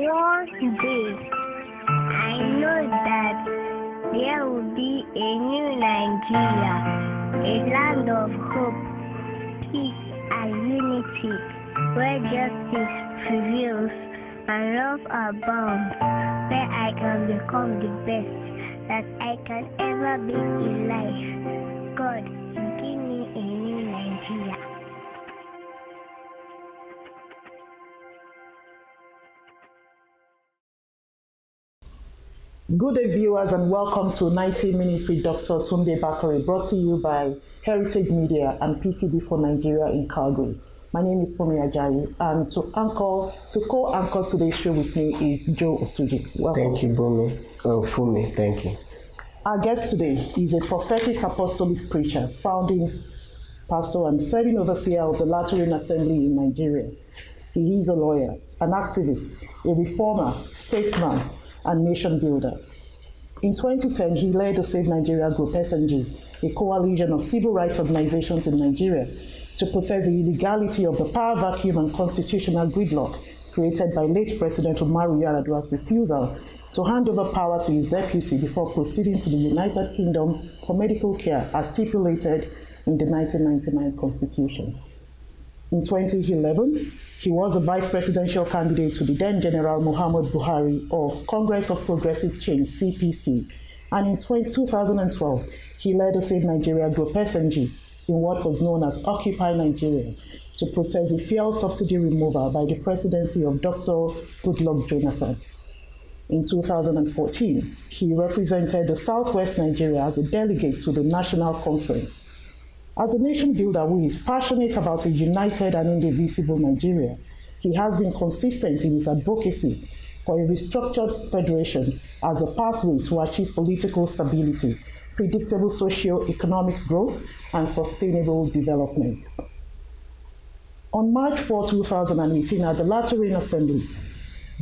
One day, I know that there will be a new Nigeria, a land of hope, peace, and unity, where justice prevails and love abounds, where I can become the best that I can ever be in life. God, give me a new Nigeria. Good day, viewers, and welcome to 90 Minutes with Dr. Tunde Bakare, brought to you by Heritage Media and PTB for Nigeria in Calgary. My name is Fumi Ajayi, and to co-anchor today's show with me is Joe Osuji. Welcome. Thank you, Fumi. Thank you. Our guest today is a prophetic apostolic preacher, founding pastor and serving overseer of the Lateran Assembly in Nigeria. He is a lawyer, an activist, a reformer, statesman, and nation builder. In 2010, he led the Save Nigeria Group, SNG, a coalition of civil rights organizations in Nigeria, to protest the illegality of the power vacuum and constitutional gridlock created by late President Umaru Yar'Adua's refusal to hand over power to his deputy before proceeding to the United Kingdom for medical care as stipulated in the 1999 Constitution. In 2011, he was the vice presidential candidate to the then General Muhammad Buhari of Congress of Progressive Change, CPC, and in 2012, he led the Save Nigeria Group, SNG, in what was known as Occupy Nigeria, to protest the fuel subsidy removal by the presidency of Dr. Goodluck Jonathan. In 2014, he represented the Southwest Nigeria as a delegate to the National Conference. As a nation builder who is passionate about a united and indivisible Nigeria, he has been consistent in his advocacy for a restructured federation as a pathway to achieve political stability, predictable socio-economic growth, and sustainable development. On March 4, 2018, at the Lateran Assembly,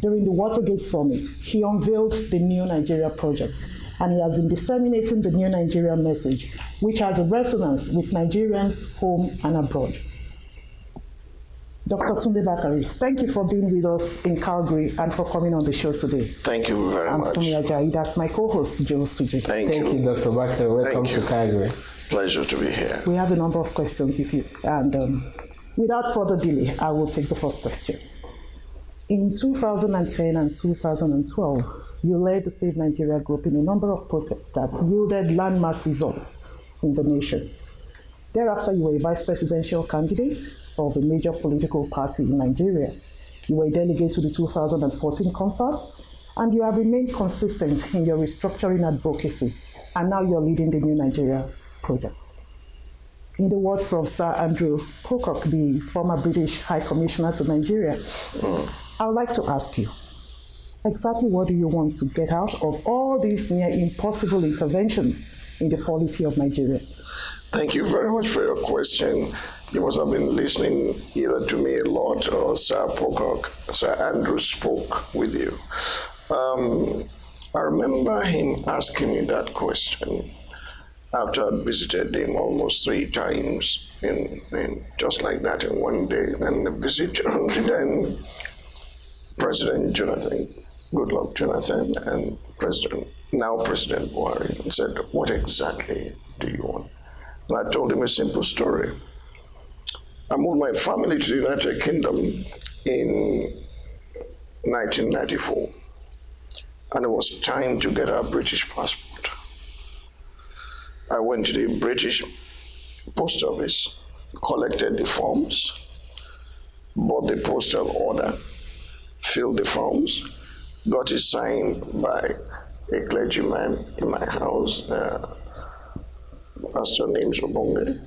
during the Watergate Summit, he unveiled the New Nigeria Project, and he has been disseminating the New Nigeria message, which has a resonance with Nigerians home and abroad. Dr. Tunde Bakare, thank you for being with us in Calgary and for coming on the show today. Thank you very much. I'm Fumi Ajayi, that's my co-host, Joe Suji. Thank you, Dr. Bakare. Welcome to Calgary. Pleasure to be here. We have a number of questions with you, and without further delay, I will take the first question. In 2010 and 2012, you led the Save Nigeria Group in a number of protests that yielded landmark results in the nation. Thereafter, you were a vice presidential candidate of a major political party in Nigeria. You were a delegate to the 2014 confab, and you have remained consistent in your restructuring advocacy, and now you're leading the New Nigeria Project. In the words of Sir Andrew Pocock, the former British High Commissioner to Nigeria, I would like to ask you, exactly what do you want to get out of all these near impossible interventions in the polity of Nigeria? Thank you very much for your question. You must have been listening either to me a lot or Sir Pocock, Sir Andrew spoke with you. I remember him asking me that question after I'd visited him almost 3 times in just like that in one day. And the visit to then President Jonathan, Goodluck Jonathan, and now President Buhari, and said, what exactly do you want? And I told him a simple story. I moved my family to the United Kingdom in 1994, and it was time to get our British passport. I went to the British post office, collected the forms, bought the postal order, filled the forms, got it signed by a clergyman in my house, Pastor named Obonge,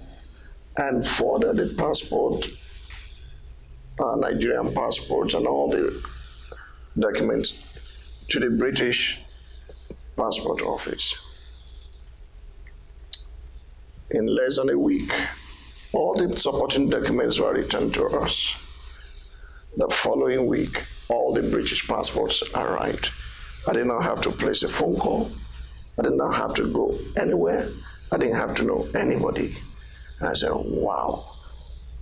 and forwarded the passport, Nigerian passports and all the documents to the British passport office. In less than a week, all the supporting documents were returned to us. The following week, all the British passports arrived. I did not have to place a phone call. I did not have to go anywhere. I didn't have to know anybody. And I said, wow,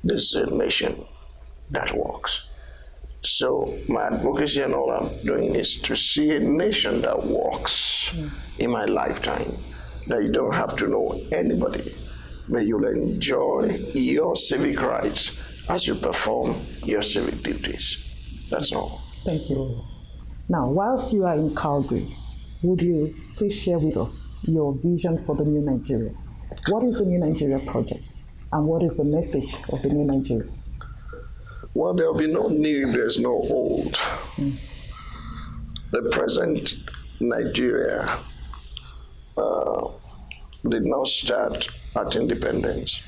this is a nation that works. So my advocacy and all I'm doing is to see a nation that works in my lifetime, that you don't have to know anybody, but you'll enjoy your civic rights as you perform your civic duties. That's all. Thank you. Now, whilst you are in Calgary, would you please share with us your vision for the New Nigeria? What is the New Nigeria project, and what is the message of the New Nigeria? Well, there will be no new if there's no old. The present Nigeria did not start at independence.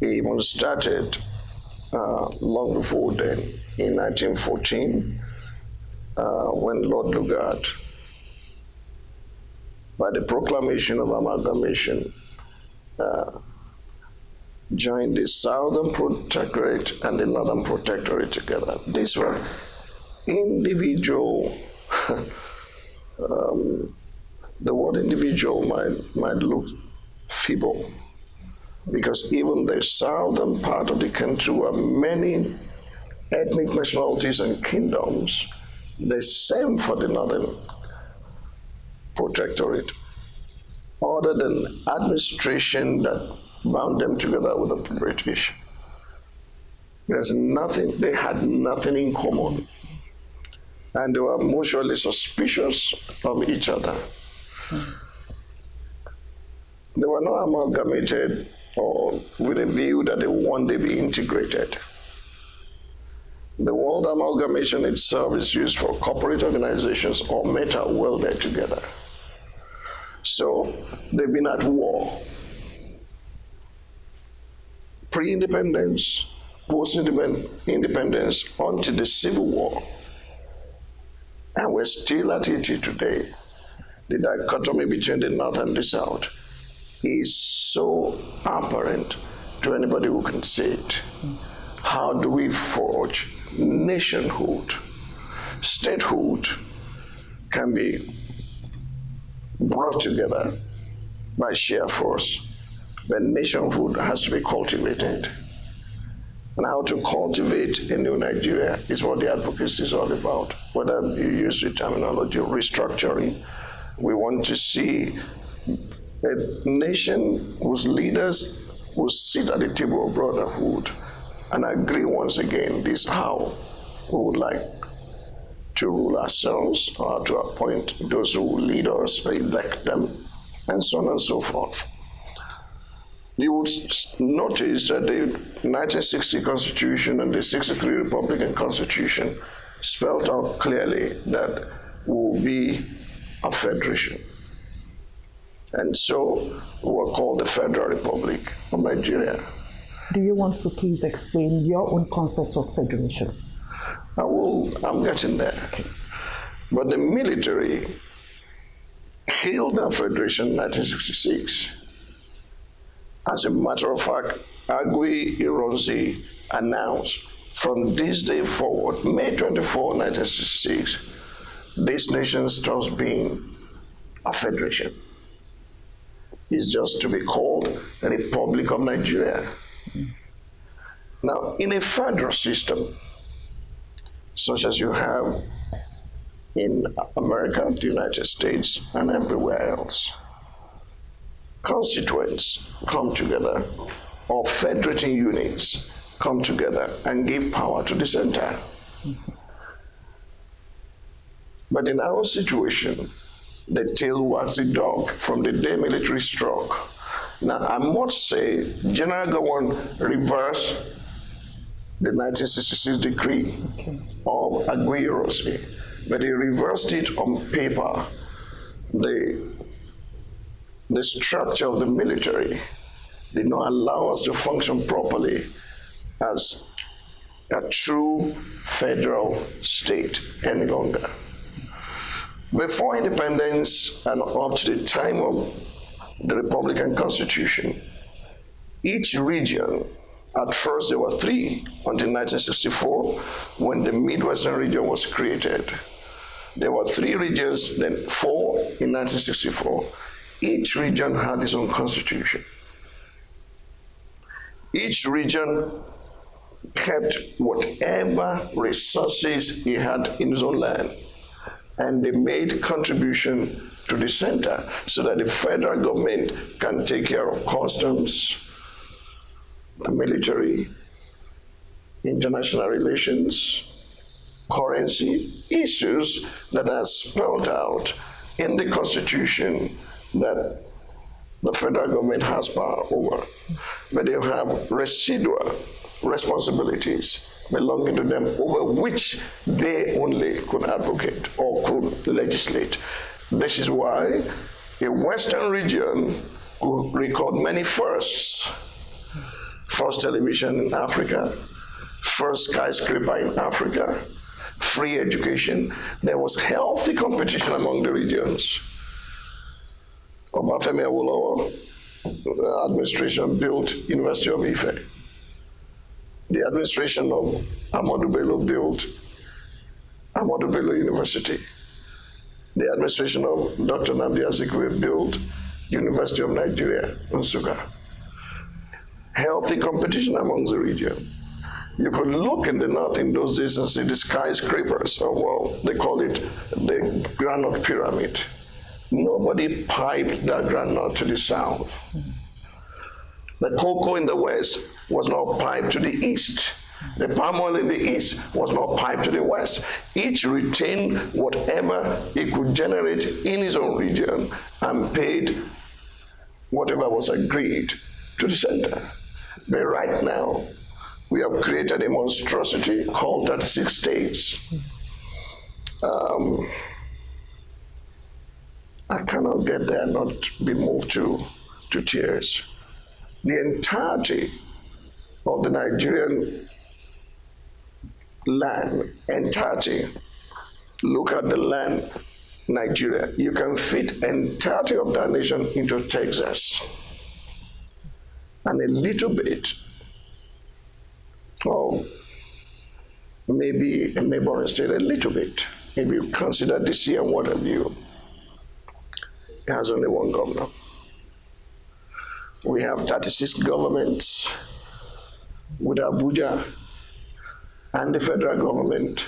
It even started long before then, in 1914, when Lord Lugard, by the proclamation of amalgamation, joined the Southern Protectorate and the Northern Protectorate together. These were individual, the word individual might look feeble, because even the southern part of the country were many ethnic nationalities and kingdoms, the same for the Northern Protectorate, other than administration that bound them together with the British. There's nothing, they had nothing in common. And they were mutually suspicious of each other. They were not amalgamated or with a view that they one day be integrated. The word amalgamation itself is used for corporate organizations or metal welded together. So they've been at war. Pre-independence, post-independence, until the Civil War. And we're still at it today. The dichotomy between the North and the South is so apparent to anybody who can see it. How do we forge nationhood? Statehood can be brought together by sheer force. But nationhood has to be cultivated. And how to cultivate a new Nigeria is what the advocacy is all about. Whether you use the terminology of restructuring, we want to see a nation whose leaders will sit at the table of brotherhood and agree once again this is how we would like to rule ourselves, or to appoint those who will lead us, or elect them, and so on and so forth. You would notice that the 1960 Constitution and the 63 Republican Constitution spelled out clearly that we will be a federation. And so we were called the Federal Republic of Nigeria. Do you want to please explain your own concept of federation? I'm getting there. Okay. But the military hailed our federation in 1966. As a matter of fact, Agui Ironsi announced from this day forward, May 24, 1966, this nation stops being a federation. It's just to be called the Republic of Nigeria. Now, in a federal system, such as you have in America, the United States, and everywhere else, constituents come together, or federating units come together and give power to the center. But in our situation, the tail wags the dog from the day military struck. Now, I must say, General Gowon reversed the 1966 decree of Agui Ironsi, but he reversed it on paper. The structure of the military did not allow us to function properly as a true federal state any longer. Before independence and up to the time of the Republican Constitution, each region, at first there were 3 until 1964, when the Midwestern region was created. There were 3 regions, then 4 in 1964. Each region had its own constitution. Each region kept whatever resources he had in his own land, and they made contribution to the center so that the federal government can take care of customs, the military, international relations, currency, issues that are spelled out in the Constitution that the federal government has power over. But they have residual responsibilities belonging to them over which they only could advocate or could legislate. This is why a Western region could record many firsts. First television in Africa, first skyscraper in Africa, free education. There was healthy competition among the regions. Obafemi Awolowo administration built University of Ife. The administration of Ahmadu Bello built Ahmadu Bello University. The administration of Dr. Nnamdi Azikiwe built University of Nigeria, Nsukka. Healthy competition among the region. You could look in the north in those days and see the skyscrapers, or well, they call it the granite pyramid. Nobody piped that granite to the south. The cocoa in the west was not piped to the east. The palm oil in the east was not piped to the west. Each retained whatever it could generate in his own region and paid whatever was agreed to the center. But right now, we have created a monstrosity called 36 states. I cannot get there and not be moved to tears. The entirety of the Nigerian land, look at the land, Nigeria. You can fit entirety of that nation into Texas. And a little bit, or maybe a neighboring state, a little bit. If you consider DC and what have you, it has only one governor. We have 36 governments with Abuja and the federal government,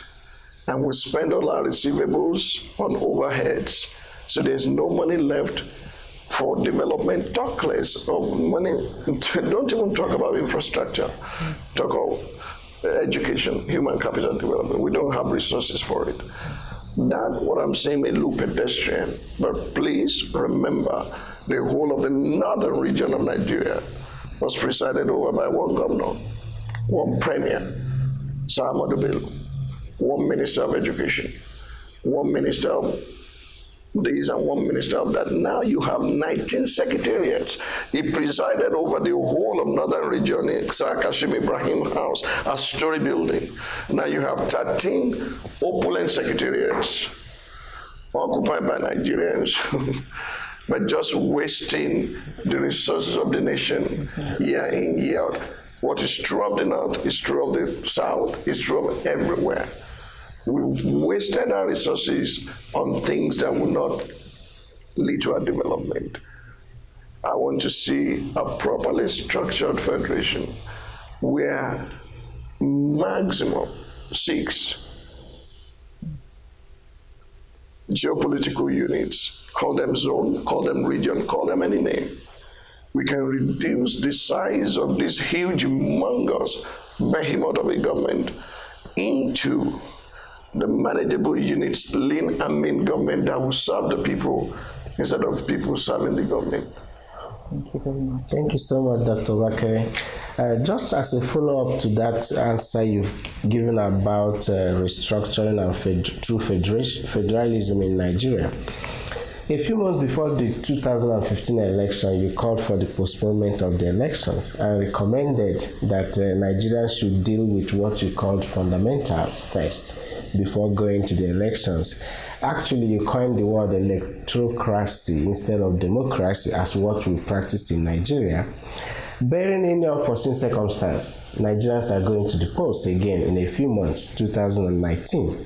and we spend all our receivables on overheads. So there's no money left for development. Talk less of money. Don't even talk about infrastructure. Talk of education, human capital development. We don't have resources for it. That, what I'm saying, may look pedestrian, but please remember the whole of the northern region of Nigeria was presided over by one governor, one premier, Sir Ahmadu Bello, one minister of education, one minister of this and one minister of that. Now you have 19 secretariats. He presided over the whole of northern region in Sir Kashim Ibrahim House, a story building. Now you have 13 opulent secretariats occupied by Nigerians, but just wasting the resources of the nation year in, year out. What is true of the north is true of the south, is true of everywhere. We've wasted our resources on things that will not lead to our development. I want to see a properly structured federation where maximum 6 geopolitical units, call them zone, call them region, call them any name. We can reduce the size of this huge, humongous behemoth of a government into the manageable units, lean and mean government that will serve the people instead of people serving the government. Thank you very much. Thank you so much, Dr. Bakare. Just as a follow-up to that answer you've given about restructuring and true federalism in Nigeria, a few months before the 2015 election, you called for the postponement of the elections and recommended that Nigerians should deal with what you called fundamentals first before going to the elections. Actually, you coined the word electrocracy instead of democracy as what we practice in Nigeria. Bearing any unforeseen circumstance, Nigerians are going to the polls again in a few months, 2019.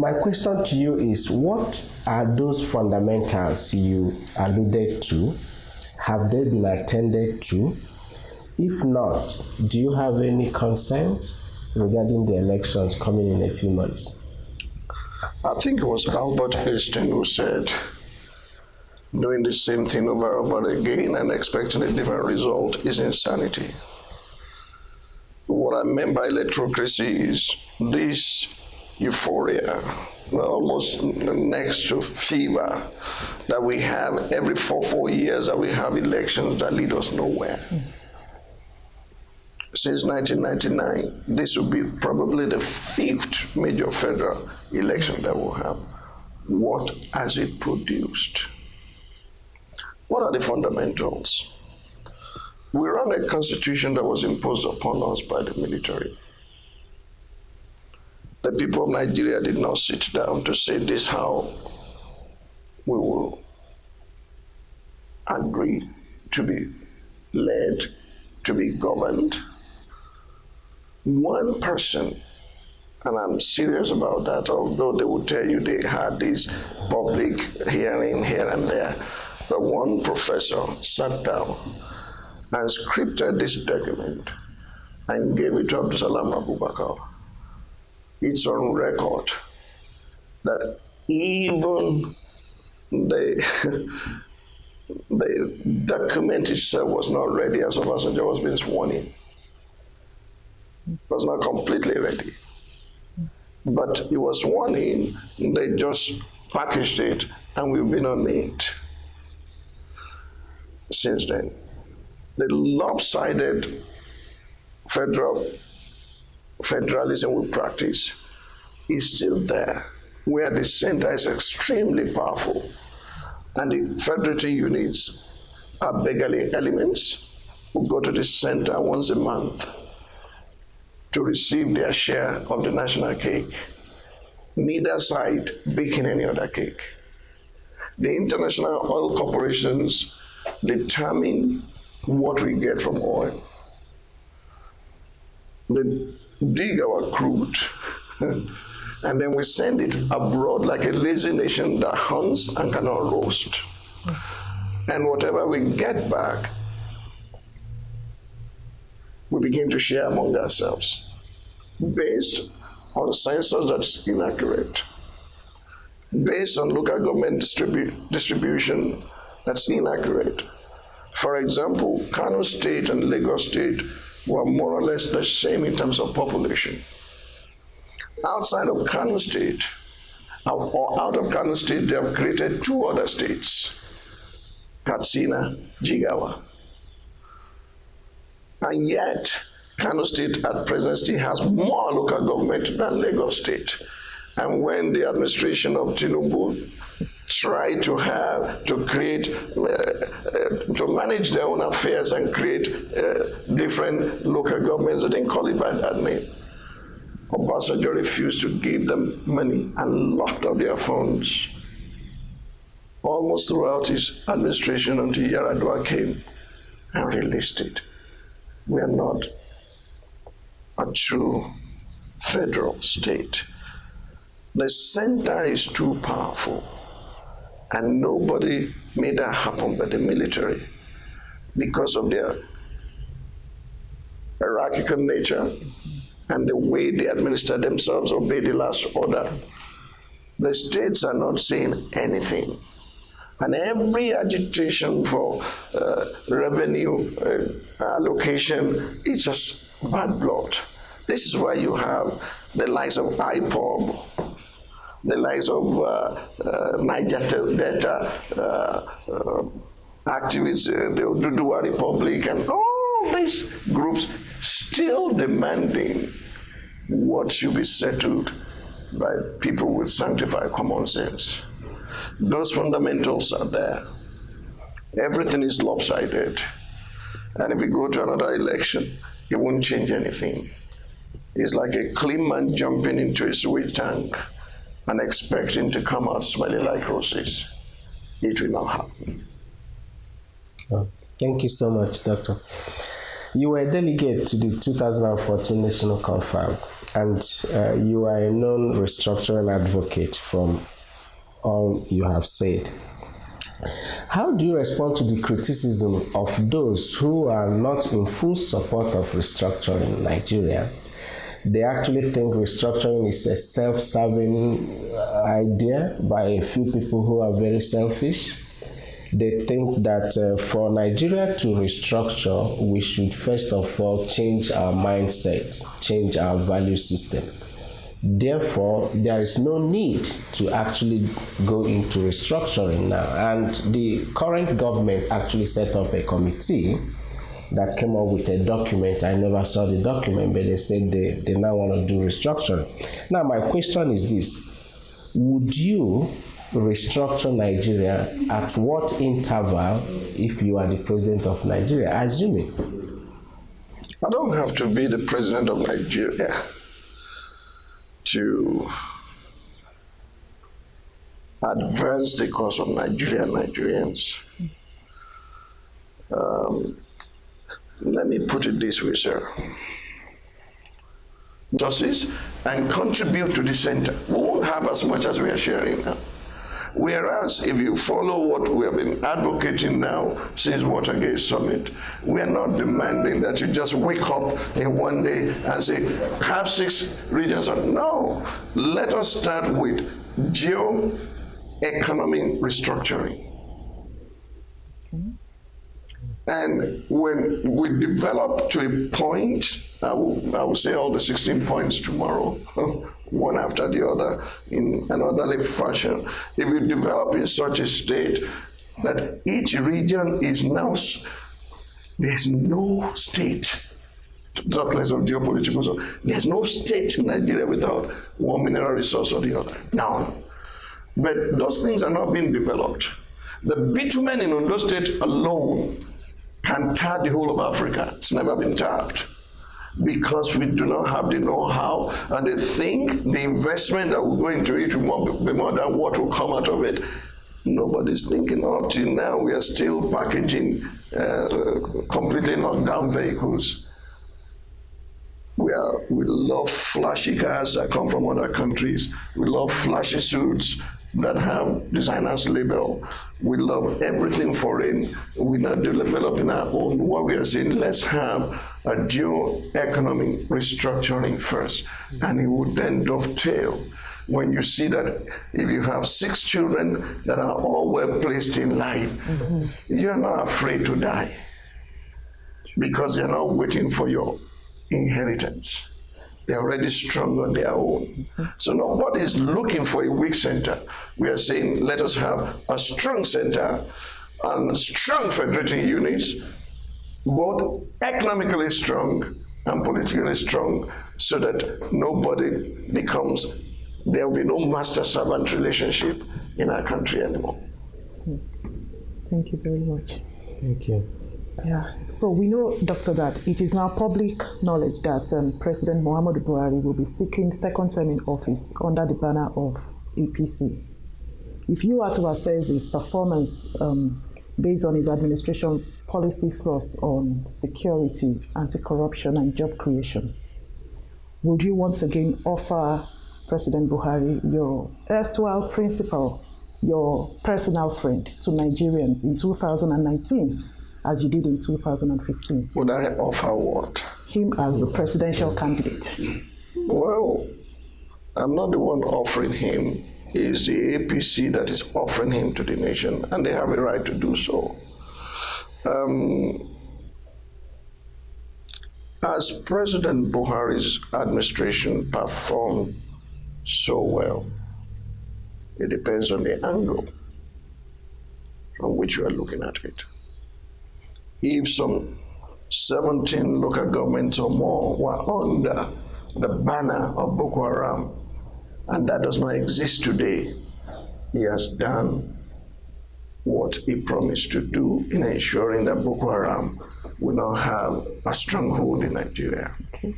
My question to you is, what are those fundamentals you alluded to? Have they been attended to? If not, do you have any concerns regarding the elections coming in a few months? I think it was Albert Einstein who said, doing the same thing over and over again and expecting a different result is insanity. What I meant by electrocracy is this euphoria, almost next to fever, that we have every 4 years, that we have elections that lead us nowhere. Since 1999, this will be probably the 5th major federal election that we'll have. What has it produced? What are the fundamentals? We run a constitution that was imposed upon us by the military. The people of Nigeria did not sit down to say this how we will agree to be led, to be governed. One person, and I'm serious about that, although they will tell you they had this public hearing here and there, but one professor sat down and scripted this document and gave it to Abdusalam Abubakar. It's on record that even the document itself was not ready as Obasanjo was being sworn in. It was not completely ready. But it was sworn in, they just packaged it, and we've been on it since then. The lopsided federalism we practice is still there, where the center is extremely powerful, and the federating units are beggarly elements who go to the center once a month to receive their share of the national cake. Neither side baking any other cake. The international oil corporations determine what we get from oil. They dig our crude and then we send it abroad like a lazy nation that hunts and cannot roast. And whatever we get back, we begin to share among ourselves based on census that's inaccurate, based on local government distribution that's inaccurate. For example, Kano State and Lagos State were more or less the same in terms of population. Outside of Kano State, or out of Kano State, they have created 2 other states, Katsina, Jigawa. And yet, Kano State at present still has more local government than Lagos State. And when the administration of Tinubu tried to create, to manage their own affairs and create different local governments, they didn't call it by that name. Obasanjo refused to give them money and locked up their phones almost throughout his administration until Yaradua came and released it. We are not a true federal state. The center is too powerful, and nobody made that happen but the military because of their hierarchical nature and the way they administer themselves, obey the last order. The states are not saying anything. And every agitation for revenue allocation is just bad blood. This is why you have the likes of IPOB, the likes of Niger Delta activists, the Oduduwa Republic, and all these groups still demanding what should be settled by people with sanctified common sense. Those fundamentals are there. Everything is lopsided. And if we go to another election, it won't change anything. It's like a clean man jumping into a sewage tank and expecting to come out smelling like roses. It will not happen. Oh, thank you so much, Doctor. You were a delegate to the 2014 National Confab, and you are a known restructuring advocate from all you have said. How do you respond to the criticism of those who are not in full support of restructuring in Nigeria? They actually think restructuring is a self-serving idea by a few people who are very selfish. They think that for Nigeria to restructure, we should first of all change our mindset, change our value system. Therefore, there is no need to actually go into restructuring now. And the current government actually set up a committee that came up with a document. I never saw the document, but they said they now want to do restructuring. Now, my question is this. Would you restructure Nigeria at what interval if you are the president of Nigeria, assuming? I don't have to be the president of Nigeria to advance the cause of Nigeria and Nigerians. Let me put it this way, sir. Justice and contribute to the center. We won't have as much as we are sharing now. Whereas if you follow what we have been advocating now since Watergate Summit, we are not demanding that you just wake up in one day and say, have 6 regions. No, let us start with geo-economic restructuring. And when we develop to a point, I will say all the 16 points tomorrow, one after the other in an orderly fashion. If you develop in such a state that each region is now, there's no state, talk less of geopolitical, so there's no state in Nigeria without one mineral resource or the other. None. But those things are not being developed. The bitumen in Ondo State alone can tap the whole of Africa. It's never been tapped because we do not have the know-how, and they think the investment that will go into it will be more than what will come out of it. Nobody's thinking. Up till now, we are still packaging completely knocked down vehicles. We love flashy cars that come from other countries. We love flashy suits that have designers label. We love everything foreign. We're not developing our own. What we are saying, let's have a geo-economic restructuring first. And it would then dovetail when you see that if you have 6 children that are all well placed in life, you're not afraid to die because you're not waiting for your inheritance. They're already strong on their own. So nobody is looking for a weak center. We are saying, let us have a strong center and strong federating units, both economically strong and politically strong, so that nobody becomes, there will be no master-servant relationship in our country anymore. Thank you very much. Thank you. Yeah, so we know, Doctor, that it is now public knowledge that President Muhammadu Buhari will be seeking second term in office under the banner of APC. If you are to assess his performance based on his administration policy thrust on security, anti-corruption, and job creation, would you once again offer President Buhari your erstwhile principal, your personal friend to Nigerians in 2019? As you did in 2015. Would I offer what? Him as the presidential candidate. Well, I'm not the one offering him. It is the APC that is offering him to the nation, and they have a right to do so. As President Buhari's administration performed so well, it depends on the angle from which you are looking at it. If some 17 local governments or more were under the banner of Boko Haram, and that does not exist today, he has done what he promised to do in ensuring that Boko Haram will not have a stronghold in Nigeria. Okay.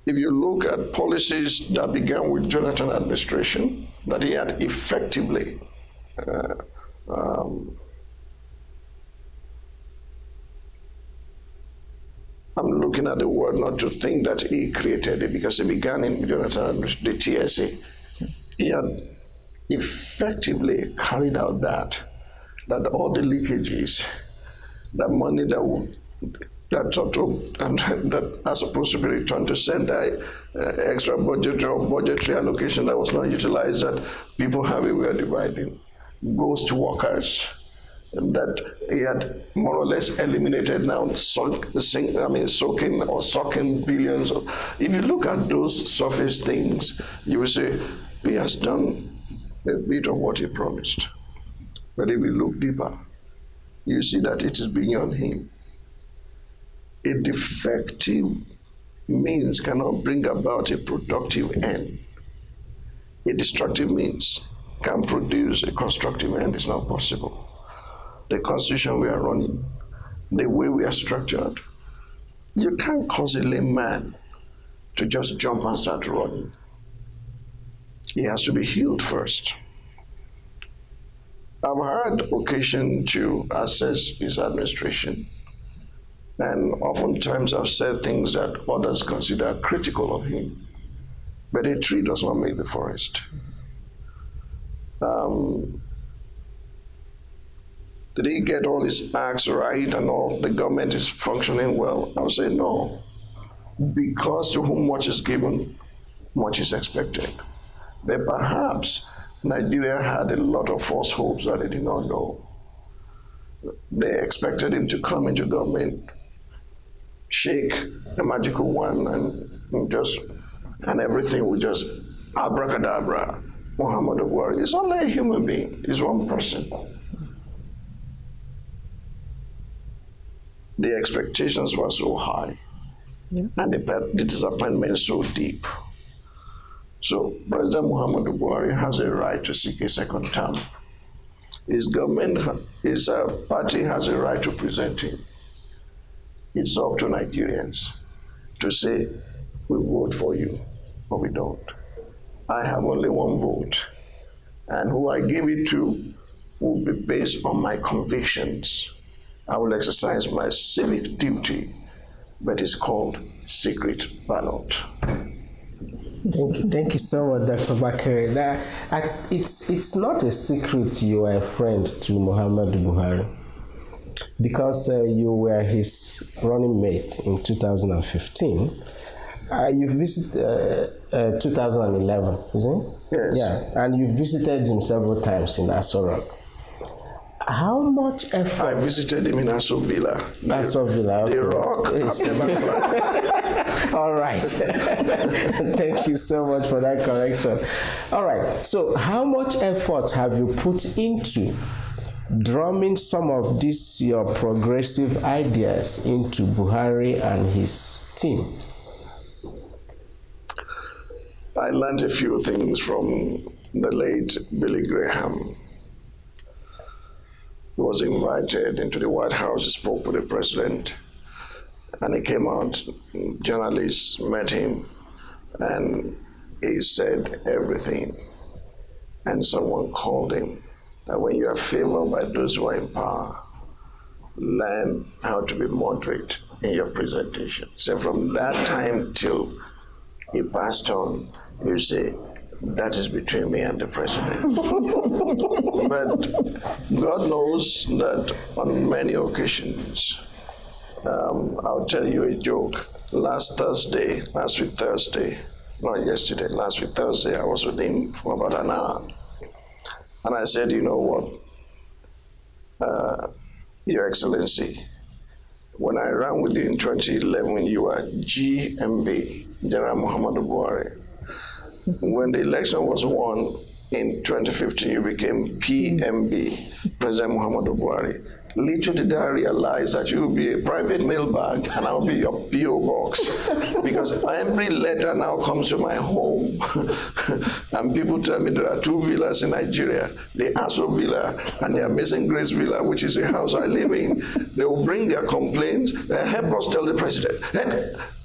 If you look at policies that began with Jonathan administration, that he had effectively I'm looking at the word not to think that he created it, because it began in Jonathan, the TSA. He had effectively carried out that all the leakages, that money that are supposed to be returned to center, extra budgetary allocation that was not utilized, that people have a way of dividing, goes to workers, and that he had more or less eliminated now, sucking billions. If you look at those surface things, you will say, he has done a bit of what he promised. But if you look deeper, you see that it is beyond him. A defective means cannot bring about a productive end. A destructive means can produce a constructive end. It's not possible. The constitution we are running, the way we are structured, you can't cause a lame man to just jump and start running. He has to be healed first. I've had occasion to assess his administration, and oftentimes I've said things that others consider critical of him. But a tree does not make the forest. Did he get all his acts right and all the government is functioning well? I would say no. Because to whom much is given, much is expected. But perhaps Nigeria had a lot of false hopes that they did not know. They expected him to come into government, shake a magical wand, and everything would just abracadabra. Muhammadu Buhari is only a human being. He's one person. The expectations were so high, and the disappointment so deep. So President Muhammadu Buhari has a right to seek a second term. His government, his party has a right to present him. It's up to Nigerians to say, we vote for you, or we don't. I have only one vote, and who I give it to will be based on my convictions. I will exercise my civic duty, but it's called secret ballot. Thank you so much, Dr. Bakare. It's not a secret you are a friend to Muhammadu Buhari, because you were his running mate in 2015. You visited 2011, isn't it? Yes. Yeah, and you visited him several times in Aso Rock. How much effort? I visited him in Aso Villa. Aso Villa, okay. The Rock. All right. Thank you so much for that correction. All right. So how much effort have you put into drumming some of these your progressive ideas into Buhari and his team? I learned a few things from the late Billy Graham. He was invited into the White House, he spoke with the president, and he came out, journalists met him, and he said everything. And someone called him that when you are favored by those who are in power, learn how to be moderate in your presentation. So from that time till he passed on, you say, that is between me and the president. But God knows that on many occasions, I'll tell you a joke. Last week Thursday, not yesterday, last week Thursday, I was with him for about an hour. And I said, you know what, Your Excellency, when I ran with you in 2011, you were GMB, General Muhammadu Buhari. When the election was won in 2015, you became PMB, President Muhammadu Buhari. Little did I realize that you will be a private mailbag and I'll be your PO box. Because every letter now comes to my home. And people tell me there are two villas in Nigeria, the Aso Villa and the Amazing Grace Villa, which is a house I live in. They will bring their complaints, help us tell the president.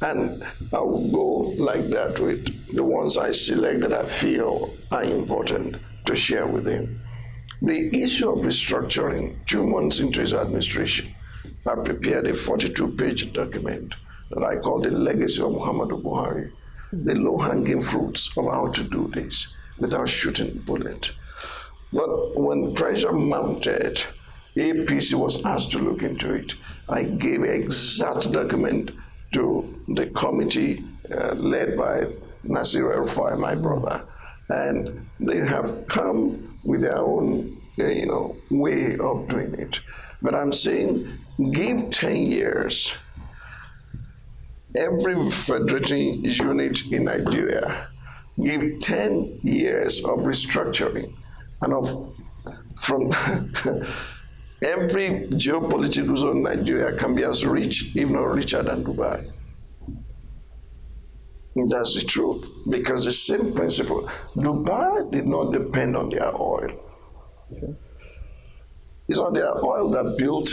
And I will go like that with the ones I select that I feel are important to share with him. The issue of restructuring, 2 months into his administration, I prepared a 42-page document that I call the legacy of Muhammadu Buhari, the low-hanging fruits of how to do this without shooting a bullet. But when pressure mounted, APC was asked to look into it. I gave an exact document to the committee led by Nasir El-Rufai, my brother, and they have come with their own, way of doing it. But I'm saying, give 10 years. Every federating unit in Nigeria, give 10 years of restructuring and from every geopolitical zone in Nigeria can be as rich, if not richer than Dubai. That's the truth, because the same principle. Dubai did not depend on their oil. Okay. It's not their oil that built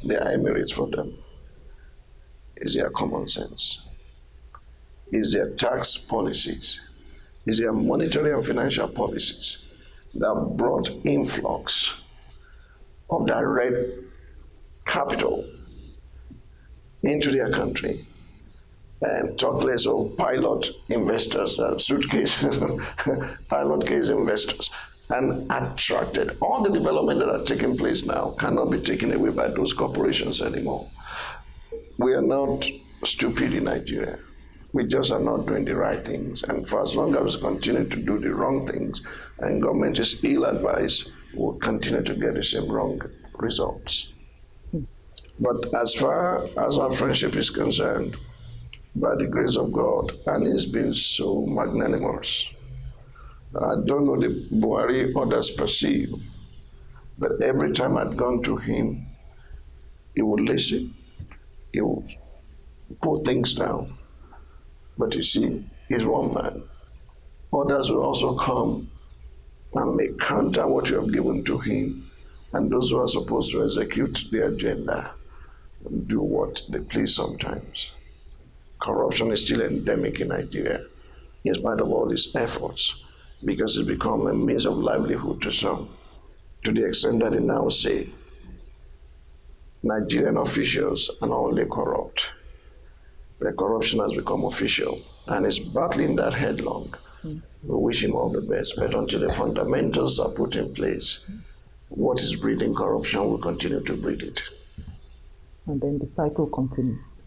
their Emirates for them. It's their common sense. It's their tax policies. It's their monetary and financial policies that brought influx of direct capital into their country. And talk less of pilot investors, pilot case investors, and attracted. All the development that are taking place now cannot be taken away by those corporations anymore. We are not stupid in Nigeria. We just are not doing the right things. And for as long as we continue to do the wrong things and government is ill-advised, we'll continue to get the same wrong results. But as far as our friendship is concerned, by the grace of God, and he's been so magnanimous. I don't know the Buhari others perceive, but every time I'd gone to him, he would listen, he would put things down. But you see, he's one man. Others will also come and may counter what you have given to him, and those who are supposed to execute the agenda do what they please sometimes. Corruption is still endemic in Nigeria, in spite of all these efforts, because it's become a means of livelihood to some, to the extent that they now say Nigerian officials are not only corrupt, but corruption has become official, and is battling that headlong. We wish him all the best, but until the fundamentals are put in place, what is breeding corruption will continue to breed it. And then the cycle continues.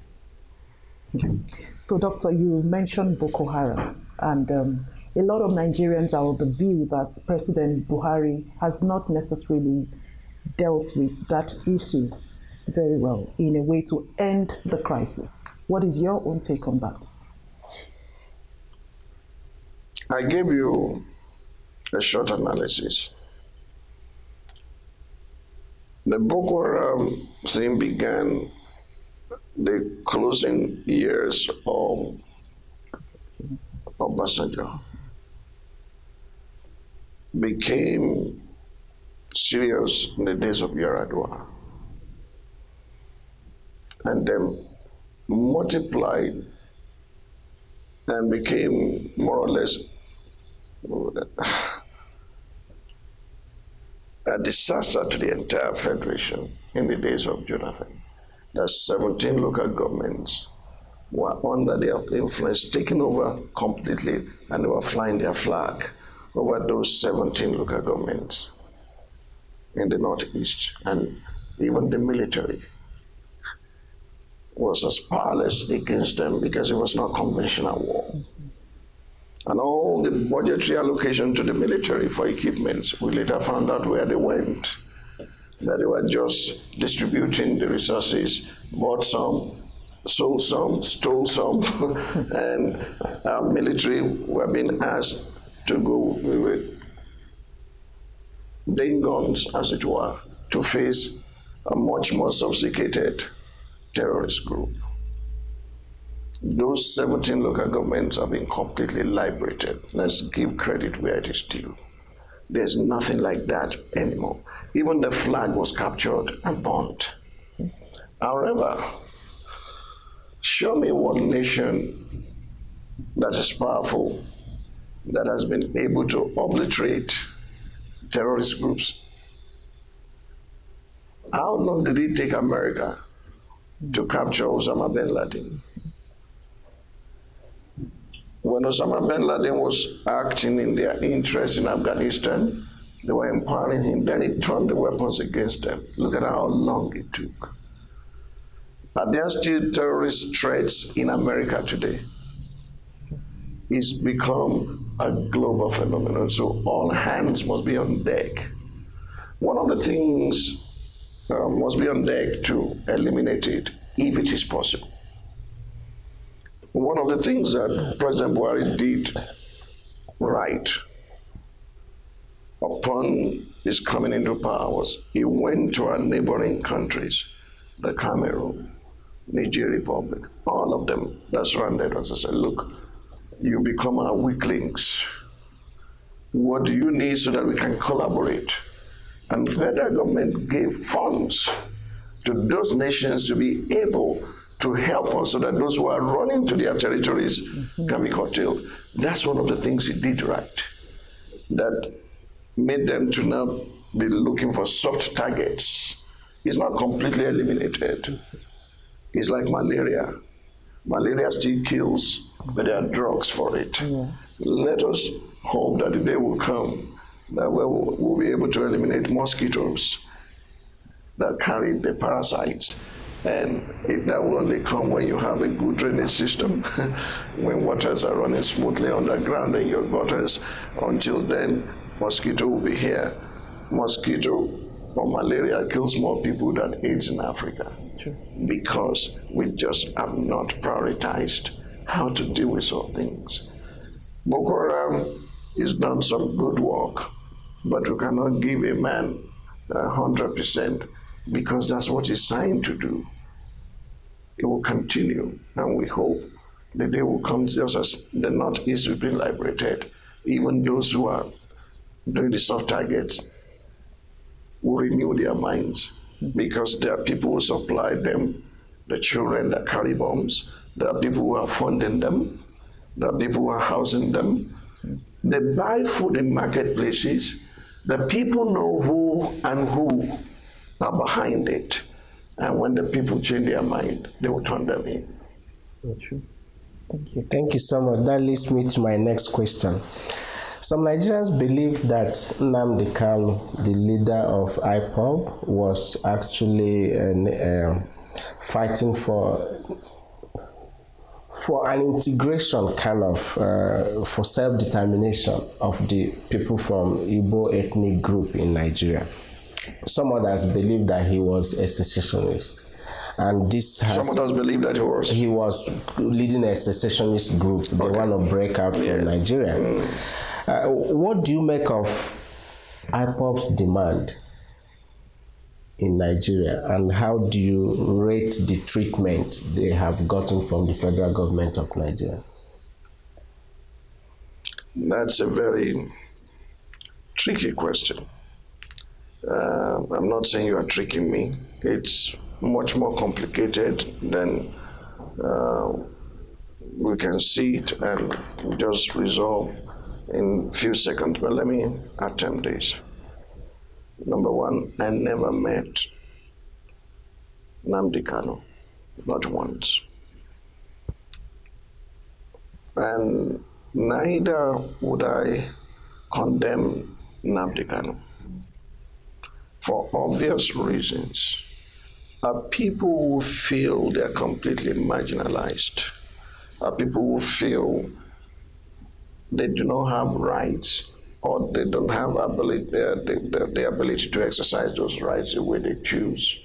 So, Doctor, you mentioned Boko Haram, and a lot of Nigerians are of the view that President Buhari has not necessarily dealt with that issue very well in a way to end the crisis. What is your own take on that? I gave you a short analysis. The Boko Haram thing began the closing years of Obasanjo, became serious in the days of Yaradua, and then multiplied and became more or less a disaster to the entire federation in the days of Jonathan. The 17 local governments were under their influence, taken over completely, and they were flying their flag over those 17 local governments in the Northeast. And even the military was as powerless against them because it was not conventional war. And all the budgetary allocation to the military for equipment, we later found out where they went. That they were just distributing the resources, bought some, sold some, stole some, and our military were being asked to go with laying guns, as it were, to face a much more sophisticated terrorist group. Those 17 local governments have been completely liberated. Let's give credit where it is due. There's nothing like that anymore. Even the flag was captured and burned. However, show me one nation that is powerful, that has been able to obliterate terrorist groups. How long did it take America to capture Osama bin Laden? When Osama bin Laden was acting in their interest in Afghanistan, They were empowering him. Then he turned the weapons against them. Look at how long it took. Are there still terrorist threats in America today? It's become a global phenomenon, so all hands must be on deck. One of the things must be on deck to eliminate it, if it is possible. One of the things that President Buhari did right upon his coming into power was he went to our neighboring countries, the Cameroon, Niger Republic, all of them that surrounded us. I said, look, you become our weak links. What do you need so that we can collaborate? And the federal government gave funds to those nations to be able to help us so that those who are running to their territories can be curtailed. That's one of the things he did right. That made them to now be looking for soft targets. It's not completely eliminated. It's like malaria. Malaria still kills, but there are drugs for it. Yeah. Let us hope that the day will come that we'll be able to eliminate mosquitoes that carry the parasites. And that will only come when you have a good drainage system, when waters are running smoothly underground in your gutters. Until then, mosquito will be here. Mosquito or malaria kills more people than AIDS in Africa. Sure. Because we just have not prioritized how to deal with some things. Boko Haram has done some good work, but we cannot give a man 100% because that's what he's signed to do. It will continue, and we hope the day will come just as the Northeast will be liberated. Even those who are doing the soft targets will renew their minds because there are people who supply them, the children that carry bombs. There are people who are funding them. There are people who are housing them. They buy food in marketplaces. The people know who and who are behind it. And when the people change their mind, they will turn them in. True. Thank you. Thank you so much. That leads me to my next question. Some Nigerians believe that Nnamdi Kanu, the leader of IPOB, was actually fighting for an integration kind of, for self-determination of the people from Igbo ethnic group in Nigeria. Some others believe that he was a secessionist. And this has... Some others believe that he was leading a secessionist group. They want to break out from Nigeria. What do you make of IPOB's demand in Nigeria, and how do you rate the treatment they have gotten from the federal government of Nigeria? That's a very tricky question. I'm not saying you are tricking me. It's much more complicated than we can see it and just resolve in a few seconds. But let me attempt this. Number one, I never met Nnamdi Kanu, not once. And neither would I condemn Nnamdi Kanu. For obvious reasons, are people who feel they're completely marginalized, are people who feel they do not have rights or they don't have the ability to exercise those rights the way they choose,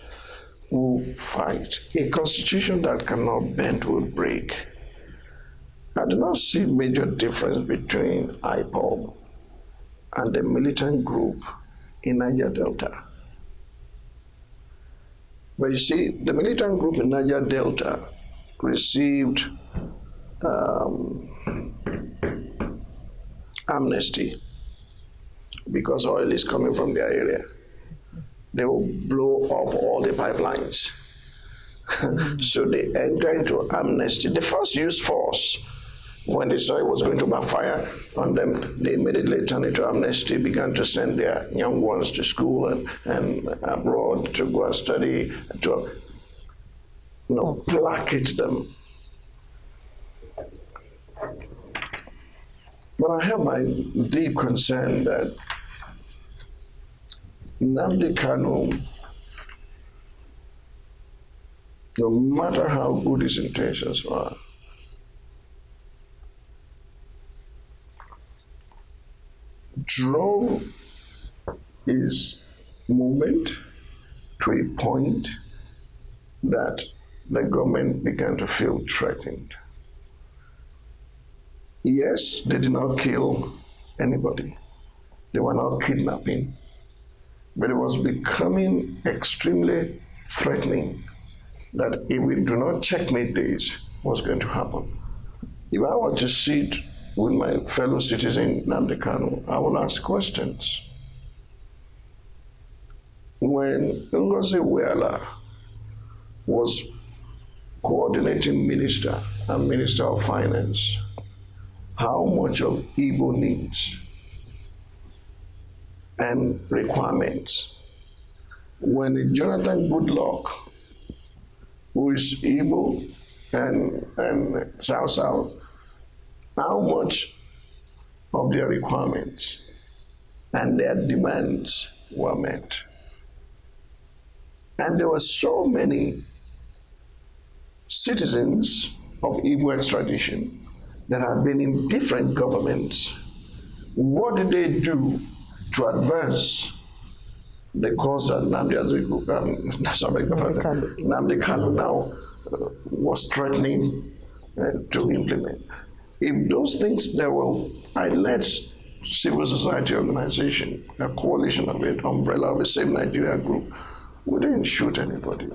who fight. A constitution that cannot bend will break. I do not see major difference between IPOB and the militant group in Niger Delta. But you see, the militant group in Niger Delta received amnesty because oil is coming from their area. They will blow up all the pipelines. So they enter into amnesty. They first used force. When they saw it was going to backfire on them, they immediately turned into amnesty, began to send their young ones to school and abroad to go and study, to placate them. But I have my deep concern that Nnamdi Kanu, no matter how good his intentions are, drove his movement to a point that the government began to feel threatened. Yes, they did not kill anybody. They were not kidnapping. But it was becoming extremely threatening that if we do not checkmate this, what's going to happen? If I were to sit with my fellow citizen Nnamdi Kanu, I will ask questions. When Ngozi Weala was coordinating minister and minister of finance, how much of Igbo needs and requirements? When Jonathan Goodluck, who is Igbo and South, how much of their requirements and their demands were met? And there were so many citizens of Igbo extradition that had been in different governments. What did they do to advance the cause that Nnamdi Kanu now was threatening to implement? If those things, there were, I led civil society organization, a coalition of it, umbrella of the Save Nigeria group. We didn't shoot anybody.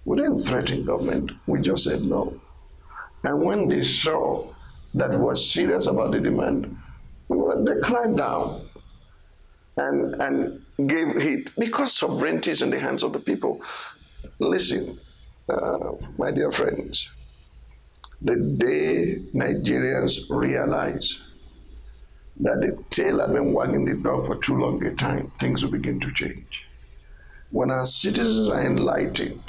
We didn't threaten government. We just said no. And when they saw that we were serious about the demand, they climbed down and gave heed, because sovereignty is in the hands of the people. Listen, my dear friends, the day Nigerians realize that the tail had been wagging the dog for too long a time, things will begin to change. When our citizens are enlightened,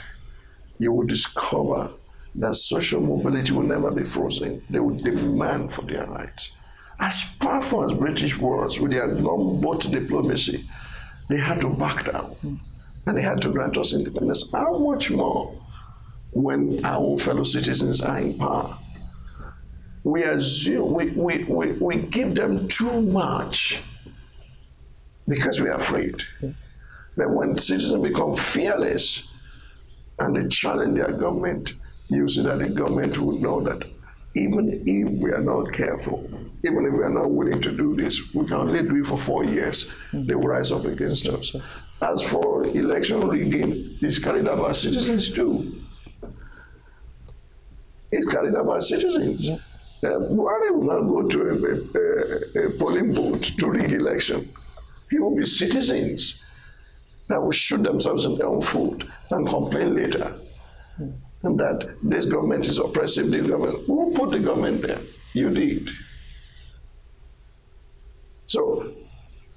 you will discover that social mobility will never be frozen. They will demand for their rights. As powerful as British was with their gunboat diplomacy, they had to back down and they had to grant us independence. How much more when our own fellow citizens are in power? We assume, we give them too much because we are afraid. But when citizens become fearless and they challenge their government, you see that the government will know that even if we are not careful, even if we are not willing to do this, we can only do it for 4 years. They will rise up against us. As for election rigging, it's carried out by citizens too. It's carried out by citizens. Buhari will not go to a polling booth to rig election. It will be citizens that will shoot themselves in their own foot and complain later. And that this government is oppressive, this government. Who put the government there? You did. So,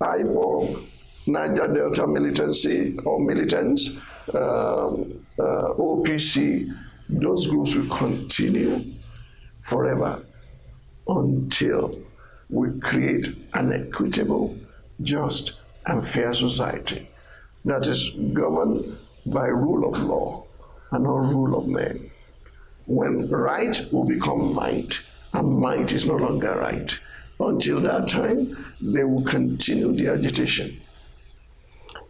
IPOB, Niger Delta militancy or militants, OPC, those groups will continue forever until we create an equitable, just, and fair society that is governed by rule of law and not rule of men. When right will become might, and might is no longer right. Until that time, they will continue the agitation.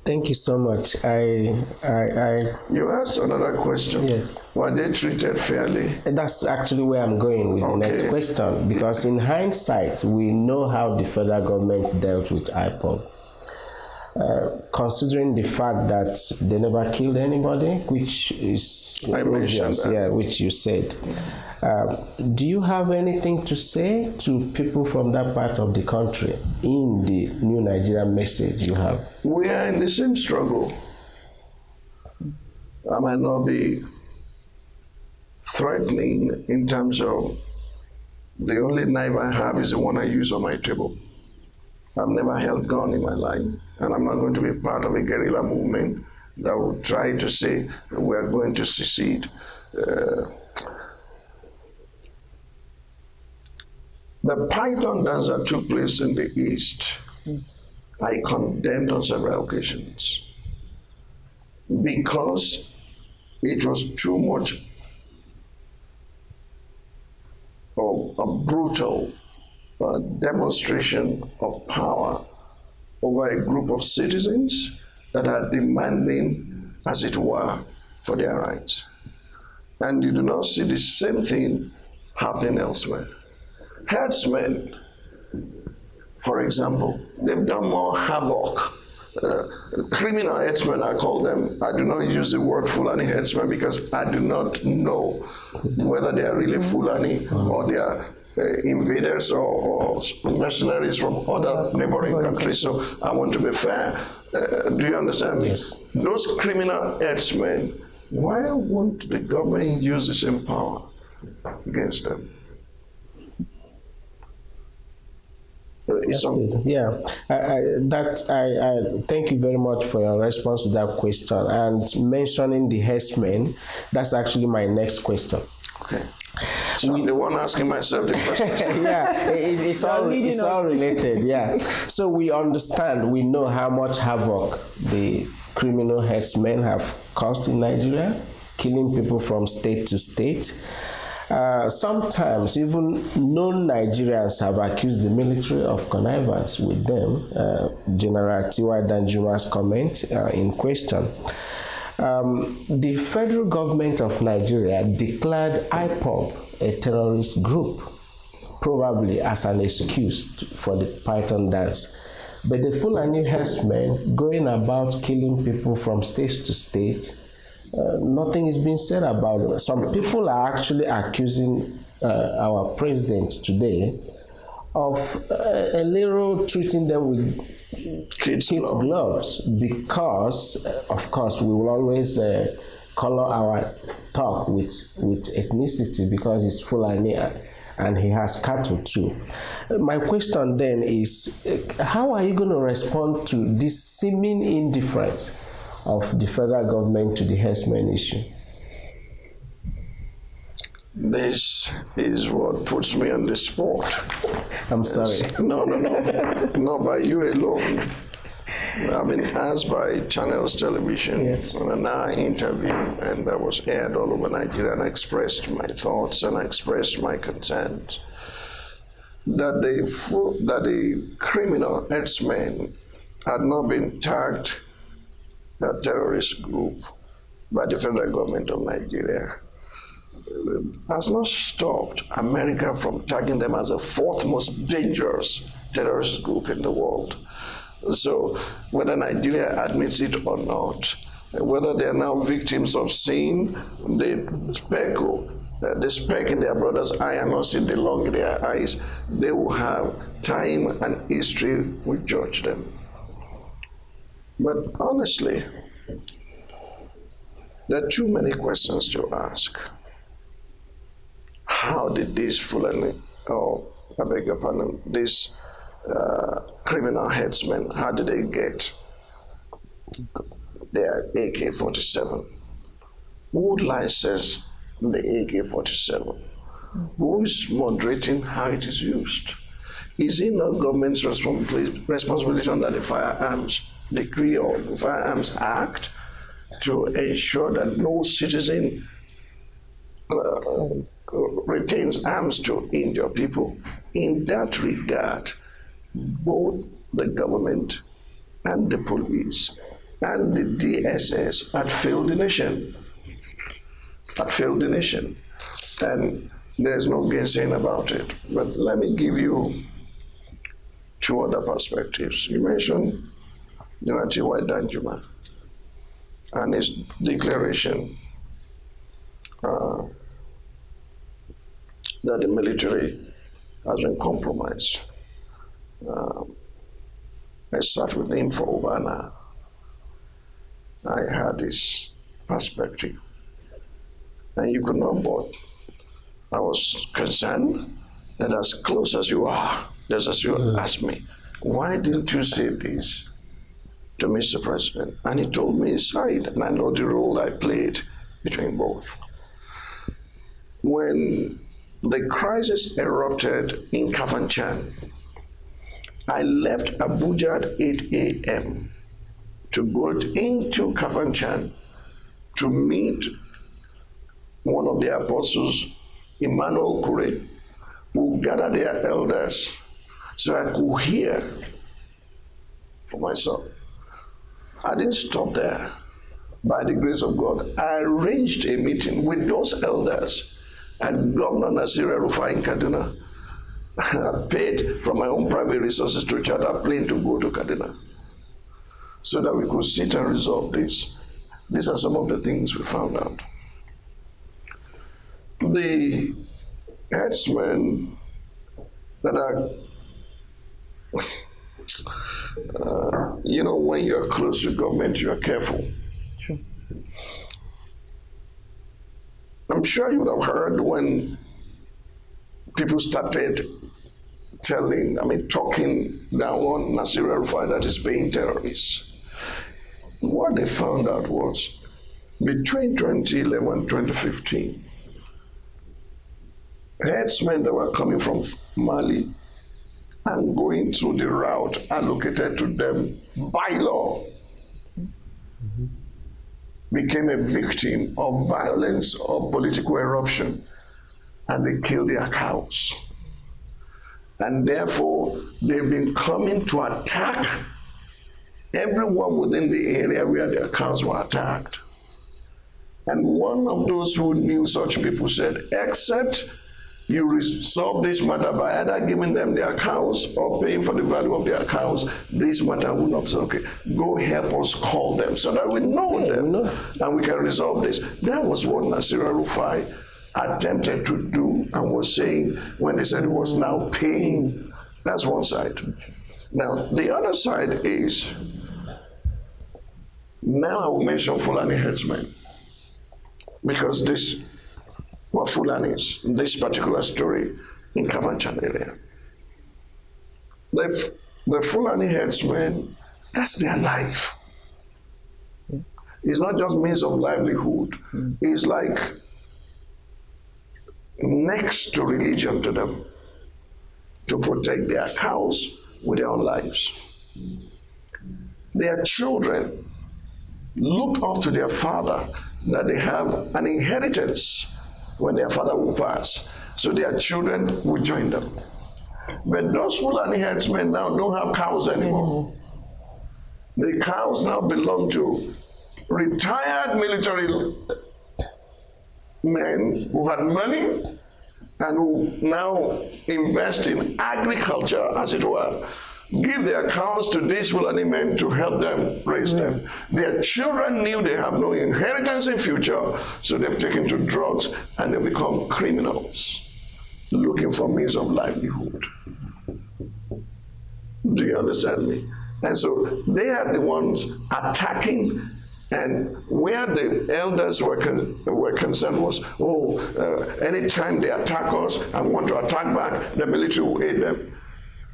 Thank you so much. You asked another question. Yes. Were they treated fairly? That's actually where I'm going with the next question. Because in hindsight, we know how the federal government dealt with IPOB. Considering the fact that they never killed anybody, which is obvious, which you said. Do you have anything to say to people from that part of the country in the New Nigeria message you have? We are in the same struggle. I might not be threatening in terms of the only knife I have is the one I use on my table. I've never held a gun in my life, and I'm not going to be part of a guerrilla movement that will try to say we're going to secede. The Python dance that took place in the East I condemned on several occasions because it was too much of a brutal demonstration of power over a group of citizens that are demanding, as it were, for their rights. And you do not see the same thing happening elsewhere. Herdsmen, for example, they've done more havoc. Criminal herdsmen, I call them. I do not use the word Fulani herdsmen because I do not know whether they are really Fulani or they are invaders or mercenaries from other neighboring countries. So I want to be fair. Do you understand me? Yes. Those criminal herdsmen, why won't the government use the same power against them? That's good. Yeah, I thank you very much for your response to that question. And mentioning the herdsmen, that's actually my next question. Okay. So I'm the one asking myself the question. Yeah, it's all related. Yeah. So we understand, we know how much havoc the criminal herdsmen have caused in Nigeria, killing people from state to state. Sometimes even non-Nigerians have accused the military of connivance with them. General T.Y. Danjuma's comment in question. The federal government of Nigeria declared IPOB a terrorist group, probably as an excuse for the Python dance. But the Fulani herdsmen going about killing people from state to state, nothing is being said about it. Some people are actually accusing our president today of a little treating them with kids' gloves because, of course, we will always color our talk with ethnicity because he's Fulani and he has cattle too. My question then is, how are you going to respond to this seeming indifference of the federal government to the herdsmen issue? This is what puts me on the spot. I'm sorry. No. Not by you alone. I've been asked by Channels Television on an hour interview, and that was aired all over Nigeria, and I expressed my thoughts and I expressed my concerns that the criminal herdsmen had not been tagged a terrorist group by the federal government of Nigeria has not stopped America from tagging them as the fourth most dangerous terrorist group in the world. So whether Nigeria admits it or not, whether they are now victims of seeing the speck in their brother's eye and not seeing the log in their eyes, they will have time and history will judge them. But honestly, there are too many questions to ask. How did these Fulani, I beg your pardon, these criminal headsmen, how did they get their AK-47? Who licensed the AK-47? Who is moderating how it is used? Is it not government's responsibility under the Firearms Decree or the Firearms Act to ensure that no citizen retains arms to injure people? In that regard, both the government and the police and the DSS had failed the nation. And there's no gainsaying about it. But let me give you two other perspectives. You mentioned General T.Y. Danjuma and his declaration that the military has been compromised. I sat with him for over an hour. I had his perspective, and you could not but. I was concerned that as close as you are, just as you asked me, why didn't you say this to Mr. President? And he told me his side, and I know the role I played between both. When the crisis erupted in Kafanchan, I left Abuja at 8 a.m. to go into Kafanchan to meet one of the apostles, Emmanuel Kure, who gathered their elders so I could hear for myself. I didn't stop there. By the grace of God, I arranged a meeting with those elders and Governor Nasir El-Rufai in Kaduna. I paid from my own private resources to charter a plane to go to Kaduna so that we could sit and resolve this. These are some of the things we found out. The headsmen that are, when you're close to government, you are careful. Sure. I'm sure you would have heard when people started talking down on Nasir El-Rufai that is paying terrorists. What they found out was between 2011 and 2015, headsmen that were coming from Mali and going through the route allocated to them by law became a victim of violence or political eruption, and they killed their cows. And therefore, they've been coming to attack everyone within the area where their cows were attacked. And one of those who knew such people said, except you resolve this matter by either giving them their cows or paying for the value of their cows, this matter will not be okay. Go help us call them so that we know them and we can resolve this. That was what Nasir El-Rufai attempted to do and was saying when they said it was now paying. That's one side. Now, the other side is, now I will mention Fulani headsmen, because this were Fulanis, this particular story in Kafanchan area. The Fulani headsmen, that's their life. It's not just means of livelihood. It's like next to religion to them, to protect their cows with their own lives. Their children look up to their father that they have an inheritance when their father will pass, so their children will join them. But those Fulani headsmen now don't have cows anymore. The cows now belong to retired military men who had money and who now invest in agriculture, as it were, give their cows to these Fulani men to help them raise them. Their children knew they have no inheritance in future, so they've taken to drugs and they become criminals looking for means of livelihood. Do you understand me? And so they are the ones attacking, and where the elders were concerned was, anytime they attack us and want to attack back, the military will aid them.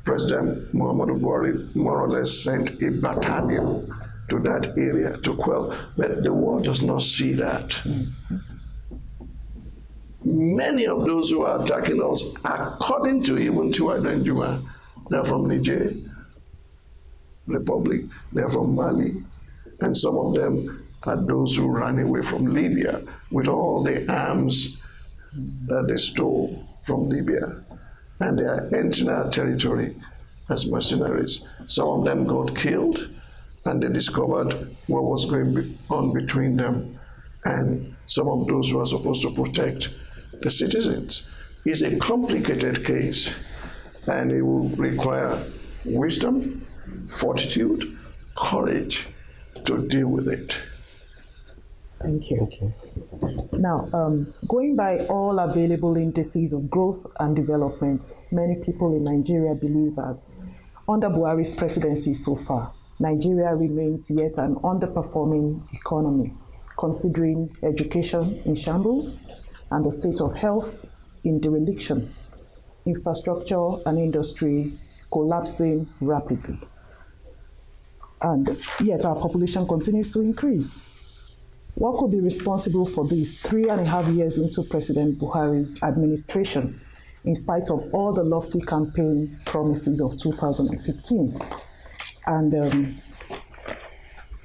President Muhammadu Buhari more or less sent a battalion to that area to quell, but the world does not see that. Many of those who are attacking us, according to even Tiwa Danjuma, they're from Niger Republic, they're from Mali, and some of them are those who ran away from Libya with all the arms that they stole from Libya. And they are entering our territory as mercenaries. Some of them got killed, and they discovered what was going on between them and some of those who are supposed to protect the citizens. It's a complicated case, and it will require wisdom, fortitude, courage to deal with it. Thank you. Now, going by all available indices of growth and development, many people in Nigeria believe that under Buhari's presidency so far, Nigeria remains yet an underperforming economy, considering education in shambles and the state of health in dereliction, infrastructure and industry collapsing rapidly. And yet our population continues to increase. What could be responsible for this 3.5 years into President Buhari's administration? in spite of all the lofty campaign promises of 2015. And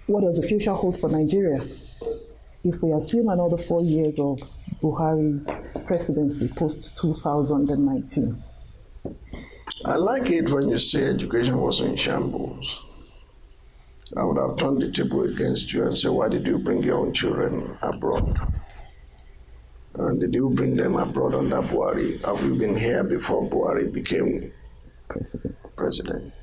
what does the future hold for Nigeria? If we assume another 4 years of Buhari's presidency post-2019. I like it when you say education was in shambles. I would have turned the table against you and said, why did you bring your own children abroad? And did you bring them abroad under Buhari? Have you been here before Buhari became president?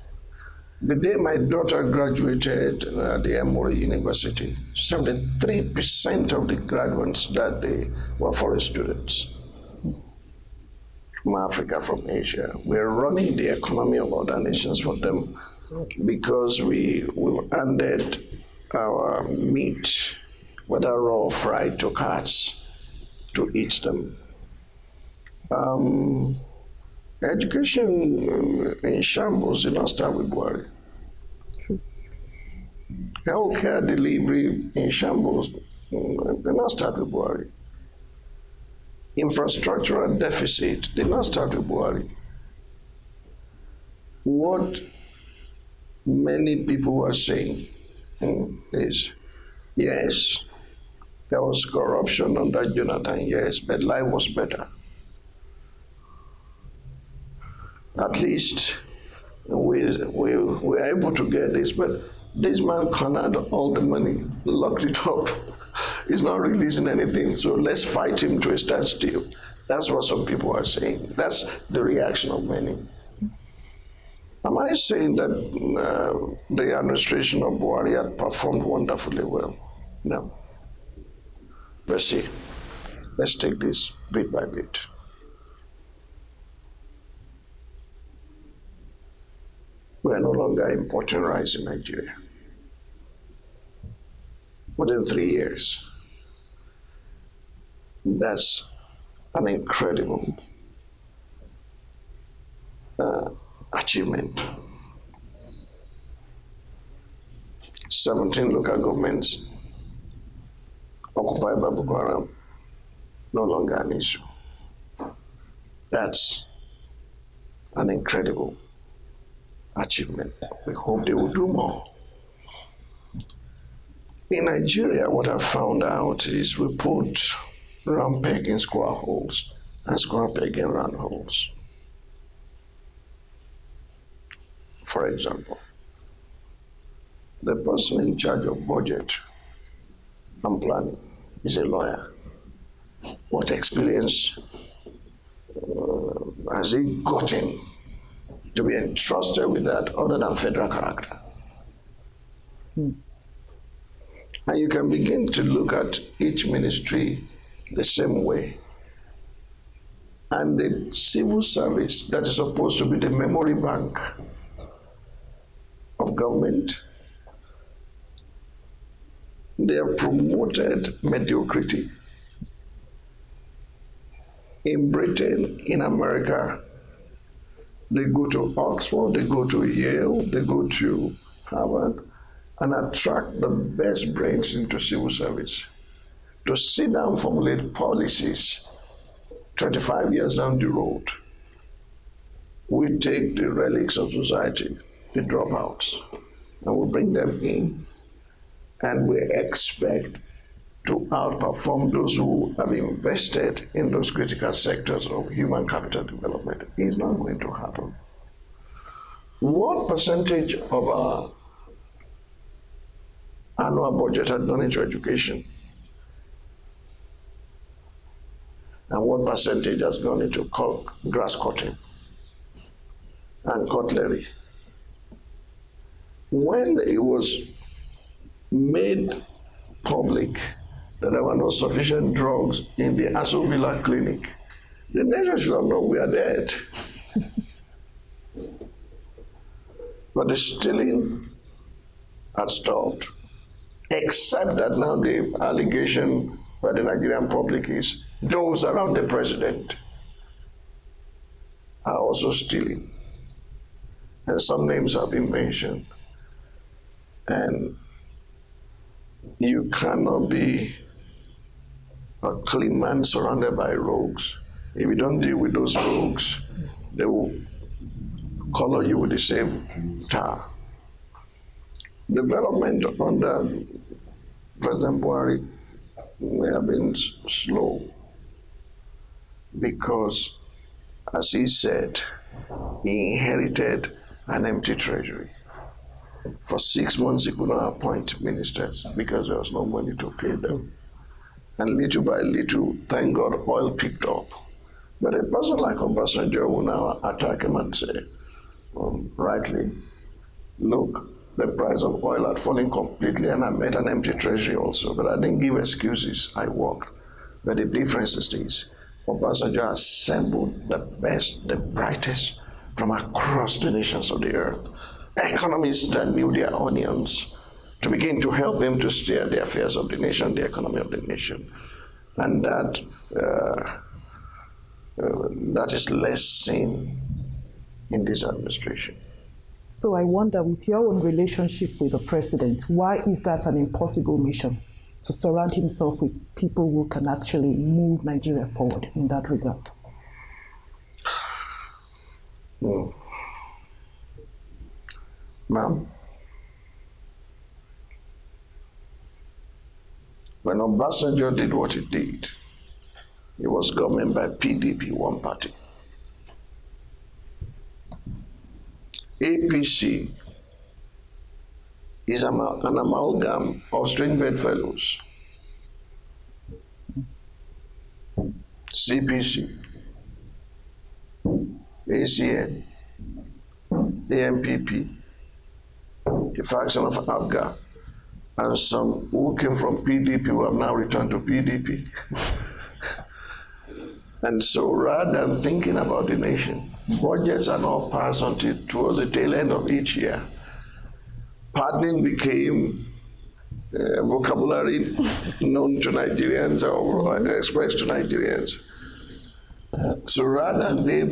The day my daughter graduated at the Emory University, 73% of the graduates that day were foreign students from Africa, from Asia. We're running the economy of other nations for them because we've handed our meat, whether raw or fried, to cats to eat them. Education in shambles did not start with Buhari. Healthcare delivery in shambles did not start with Buhari. Infrastructural deficit did not start with Buhari. What many people are saying is, yes, there was corruption under Jonathan, yes, but life was better. At least we were able to get this, but this man cornered all the money, locked it up. He's not releasing anything, so let's fight him to a standstill. That's what some people are saying. That's the reaction of many. Am I saying that the administration of Buhari had performed wonderfully well? No. Let's see. Let's take this bit by bit. We are no longer importing rice in Nigeria. Within 3 years. That's an incredible achievement. 17 local governments occupied by Boko Haram, no longer an issue. That's an incredible achievement. We hope they will do more. In Nigeria, what I found out is we put round peg in square holes and square peg in round holes. For example, the person in charge of budget and planning is a lawyer. What experience has he gotten to be entrusted with that other than federal character? And you can begin to look at each ministry the same way. And the civil service that is supposed to be the memory bank of government, they have promoted mediocrity. In Britain, in America, they go to Oxford, they go to Yale, they go to Harvard, and attract the best brains into civil service to sit down and formulate policies 25 years down the road. We take the relics of society, the dropouts, and we bring them in, and we expect to outperform those who have invested in those critical sectors of human capital development. It's not going to happen. What percentage of our annual budget has gone into education? And what percentage has gone into grass cutting and cutlery? When it was made public that there were no sufficient drugs in the Aso Villa clinic, the nation should have known we are dead. But the stealing had stopped, except that now the allegation by the Nigerian public is those around the president are also stealing. And some names have been mentioned. And you cannot be a clean man surrounded by rogues If you don't deal with those rogues, they will color you with the same tar. Development under President Buhari may have been slow because, as he said, he inherited an empty treasury. For 6 months, he could not appoint ministers because there was no money to pay them. And little by little, thank God, oil picked up. But a person like Obasanjo will now attack him and say, rightly, look, the price of oil had fallen completely and I made an empty treasury also. But I didn't give excuses, I worked. But the difference is this: Obasanjo assembled the best, the brightest from across the nations of the earth. Economists that knew their onions to begin to help him to steer the affairs of the nation, the economy of the nation. And that is less seen in this administration. So I wonder, with your own relationship with the president, why is that an impossible mission? To surround himself with people who can actually move Nigeria forward in that regards? Ma'am, when Obasanjo did what he did, he was government by PDP, one party. APC is an amalgam of strange bedfellows. CPC, ACN, AMPP, a faction of ABGA, and some who came from PDP who have now returned to PDP. And so rather than thinking about the nation, budgets are not passed until towards the tail end of each year. Pardoning became vocabulary known to Nigerians or expressed to Nigerians. So rather than they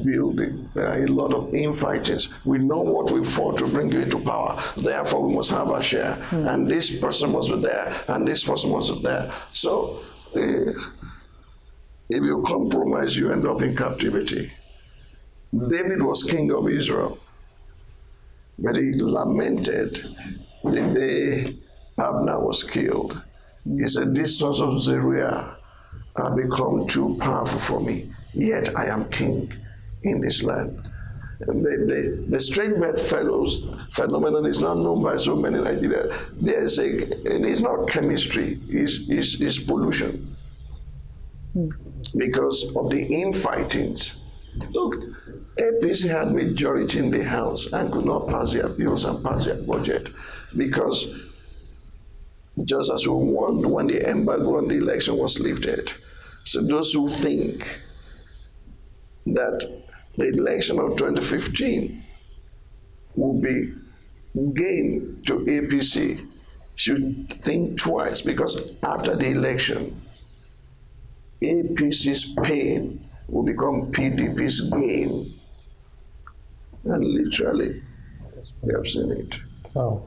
building, there are a lot of infightings. We know what we fought to bring you into power, therefore we must have our share. And this person must be there, and this person must be there. So if you compromise, you end up in captivity. David was king of Israel, but he lamented the day Abner was killed. He said, "These sons of Zeruiah have become too powerful for me, yet I am king in this land." And the strange bedfellows phenomenon is not known by so many Nigerians. And it's not chemistry, it's pollution. Because of the infightings. Look, APC had majority in the House and could not pass their bills and pass their budget because just as we won when the embargo on the election was lifted. So those who think that the election of 2015 will be gain to APC should think twice, because after the election, APC's pain will become PDP's gain. And literally, we have seen it. Oh.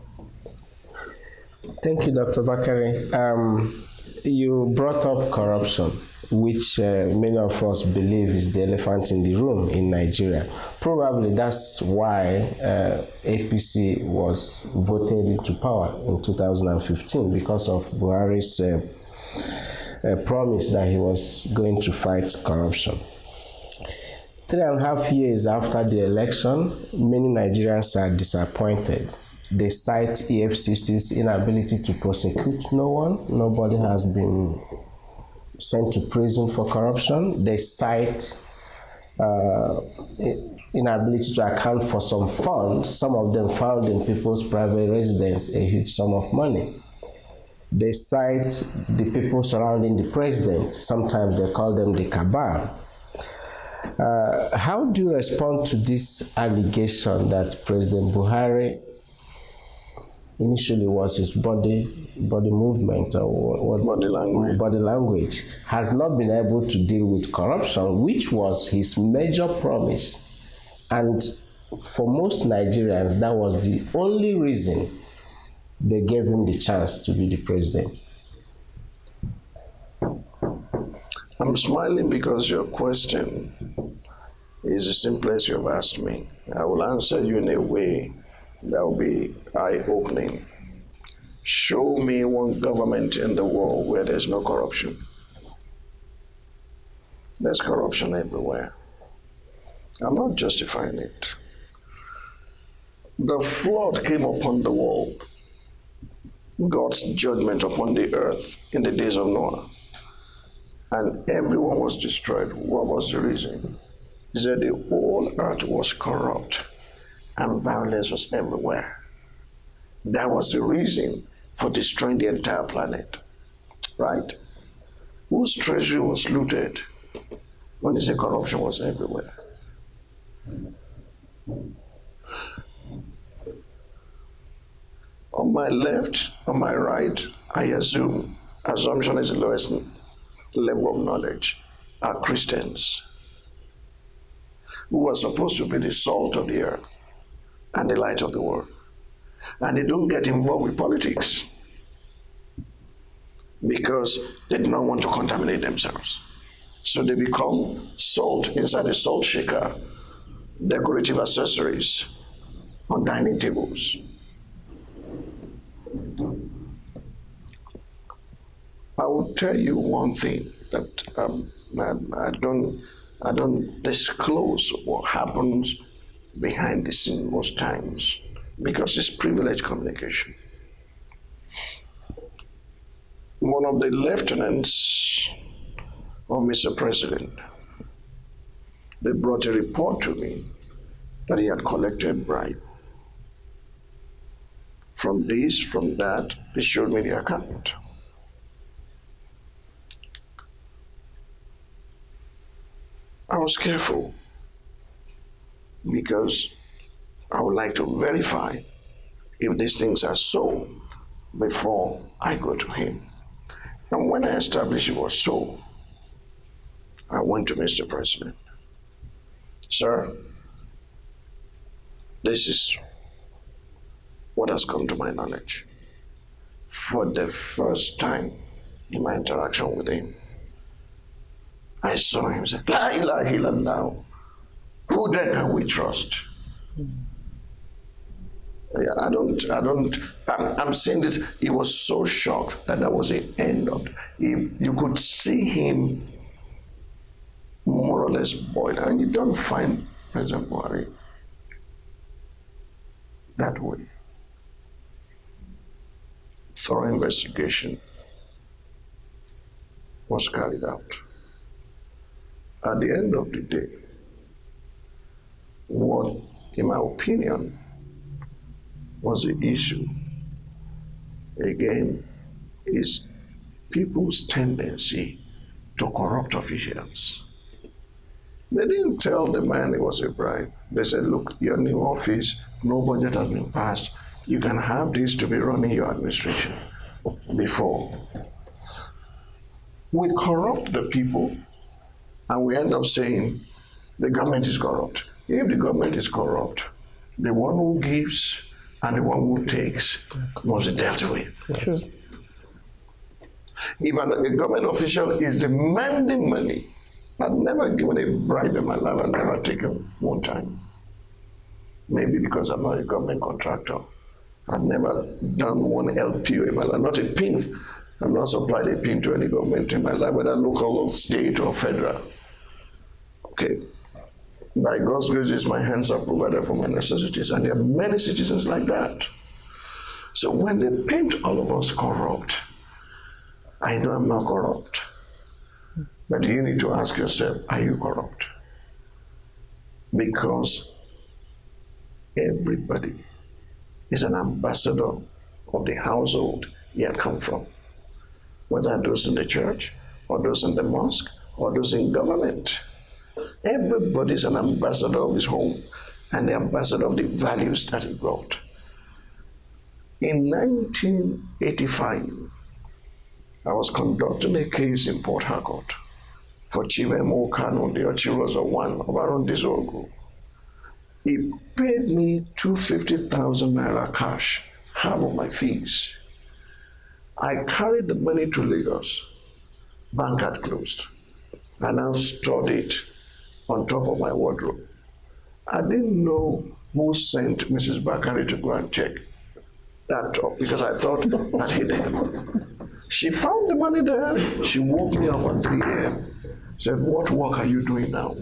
Thank you, Dr. Bakare. You brought up corruption, which many of us believe is the elephant in the room in Nigeria. Probably that's why APC was voted into power in 2015, because of Buhari's promise that he was going to fight corruption. 3.5 years after the election, many Nigerians are disappointed. They cite EFCC's inability to prosecute no one. Nobody has been sent to prison for corruption. They cite inability to account for some funds, some of them found in people's private residence, a huge sum of money. They cite the people surrounding the president. Sometimes they call them the cabal. How do you respond to this allegation that President Buhari initially was his body movement or what body language has not been able to deal with corruption, which was his major promise, and for most Nigerians that was the only reason they gave him the chance to be the president? I'm smiling because your question is the simplest you've asked me. I will answer you in a way that will be eye-opening. Show me one government in the world where there's no corruption. There's corruption everywhere. I'm not justifying it. The flood came upon the world, God's judgment upon the earth in the days of Noah, and everyone was destroyed. What was the reason? He said the whole earth was corrupt and violence was everywhere. That was the reason for destroying the entire planet, right? Whose treasury was looted when he said corruption was everywhere? On my left, on my right, I assume, assumption is the lowest level of knowledge, are Christians who are supposed to be the salt of the earth and the light of the world. And they don't get involved with politics because they do not want to contaminate themselves. So they become salt inside a salt shaker, decorative accessories on dining tables. I will tell you one thing that I don't disclose what happens behind the scene most times because it's privileged communication. One of the lieutenants of Mr. President, they brought a report to me that he had collected bribe. From this, from that, they showed me the account. I was careful because I would like to verify if these things are so before I go to him. And when I established it was so, I went to Mr. President. Sir, this is what has come to my knowledge. For the first time in my interaction with him, I saw him say, La ilaha illallah. Who then can we trust? Yeah, I'm saying this, he was so shocked that was the end of it. You could see him more or less boiled. And you don't find President Buhari that way. Thorough investigation was carried out. At the end of the day, what, in my opinion, was the issue, again, is people's tendency to corrupt officials. They didn't tell the man it was a bribe. They said, look, your new office, no budget has been passed. You can have this to be running your administration. Before, we corrupt the people and we end up saying the government is corrupt. If the government is corrupt, the one who gives and the one who takes must be dealt with. Yes. If a government official is demanding money, I've never given a bribe in my life, I've never taken one time. Maybe because I'm not a government contractor. I've never done one LPO in my life, not a pin. I've not supplied a pin to any government in my life, whether local or state or federal. Okay. By God's grace, my hands are provided for my necessities, and there are many citizens like that. So when they paint all of us corrupt, I know I'm not corrupt. But you need to ask yourself, are you corrupt? Because everybody is an ambassador of the household he had come from. Whether those in the church, or those in the mosque, or those in government. Everybody is an ambassador of his home and the ambassador of the values that he brought. In 1985, I was conducting a case in Port Harcourt for Chief M.O. Kanu, the Ochiros of one of our own Disorgo. He paid me 250,000 naira cash, half of my fees. I carried the money to Lagos. Bank had closed. I now stored it on top of my wardrobe. I didn't know who sent Mrs. Bakare to go and check that top because I thought I'd hidden the money. She found the money there. She woke me up at 3 a.m. Said, what work are you doing now?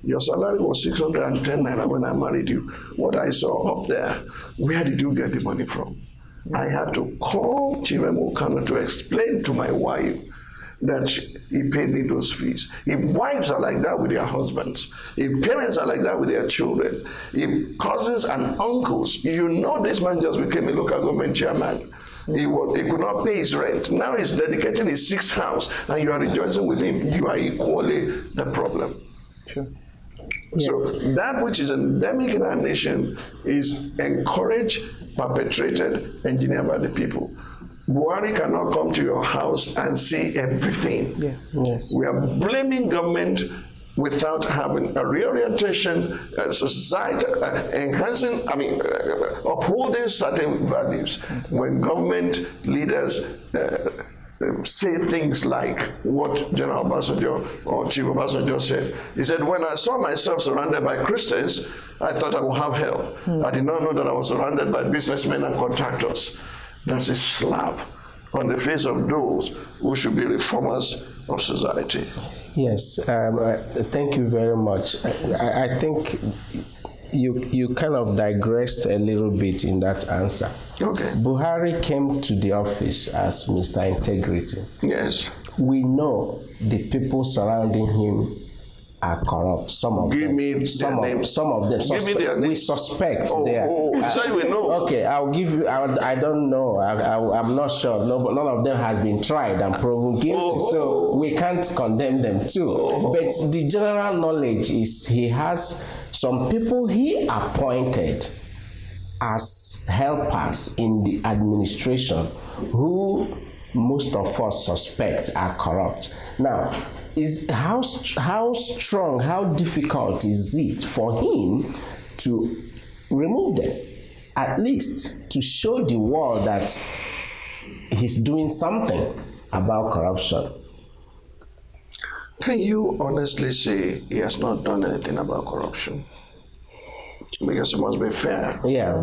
Your salary was 610 naira when I married you. What I saw up there, where did you get the money from? I had to call Chimemo Kano to explain to my wife that he paid me those fees. If wives are like that with their husbands, if parents are like that with their children, if cousins and uncles, you know this man just became a local government chairman. He could not pay his rent. Now he's dedicating his 6th house and you are rejoicing with him. You are equally the problem. Sure. So that which is endemic in our nation is encouraged, perpetrated, engineered by the people. Buhari cannot come to your house and see everything. Yes. Yes. We are blaming government without having a reorientation, society, enhancing, upholding certain values. When government leaders say things like what General Obasanjo or Chief Obasanjo said. He said, when I saw myself surrounded by Christians, I thought I would have help. I did not know that I was surrounded by businessmen and contractors. That's a slap on the face of those who should be reformers of society. Yes, thank you very much. I think you kind of digressed a little bit in that answer. Okay. Buhari came to the office as Mr. Integrity. Yes. We know the people surrounding him are corrupt. Some of them. Some of them. Give me their we names. suspect they are. So we know. Okay, I'll give you. I don't know. I'm not sure. No, but none of them has been tried and proven guilty, so we can't condemn them too. But the general knowledge is he has some people he appointed as helpers in the administration who most of us suspect are corrupt. Now, how strong, how difficult is it for him to remove them, at least to show the world that he's doing something about corruption? Can you honestly say he has not done anything about corruption? Because it must be fair. Yeah.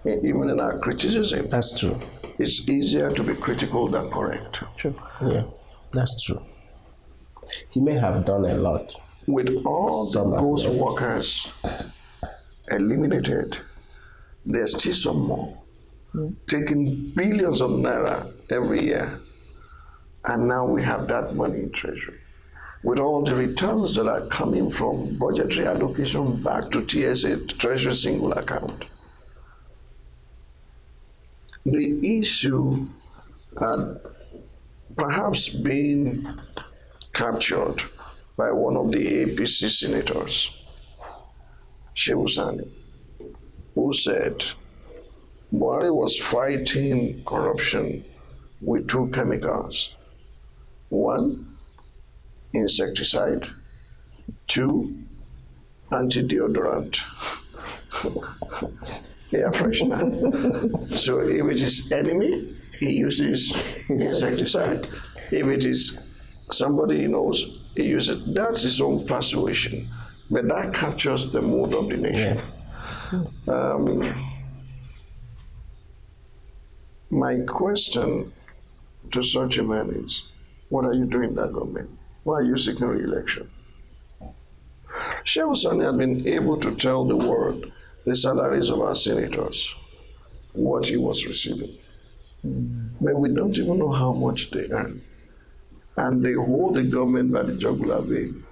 Even in our criticism. That's true. It's easier to be critical than correct. True. Yeah, that's true. He may have done a lot. With all the ghost workers eliminated, there's still some more. Taking billions of naira every year. And now we have that money in treasury. With all the returns that are coming from budgetary allocation back to TSA, Treasury Single Account. The issue had perhaps been captured by one of the APC senators, Shehu Sani, who said Buhari was fighting corruption with 2 chemicals. 1, insecticide. 2, anti-deodorant. Air freshener. So if it is enemy, he uses insecticide. If it is somebody he knows, he uses it. That's his own persuasion. But that captures the mood of the nation. My question to such a man is, what are you doing in that government? Why are you seeking re-election? Shehu Sani has been able to tell the world the salaries of our senators, what he was receiving. But we don't even know how much they earn. And they hold the government by the jugular vein.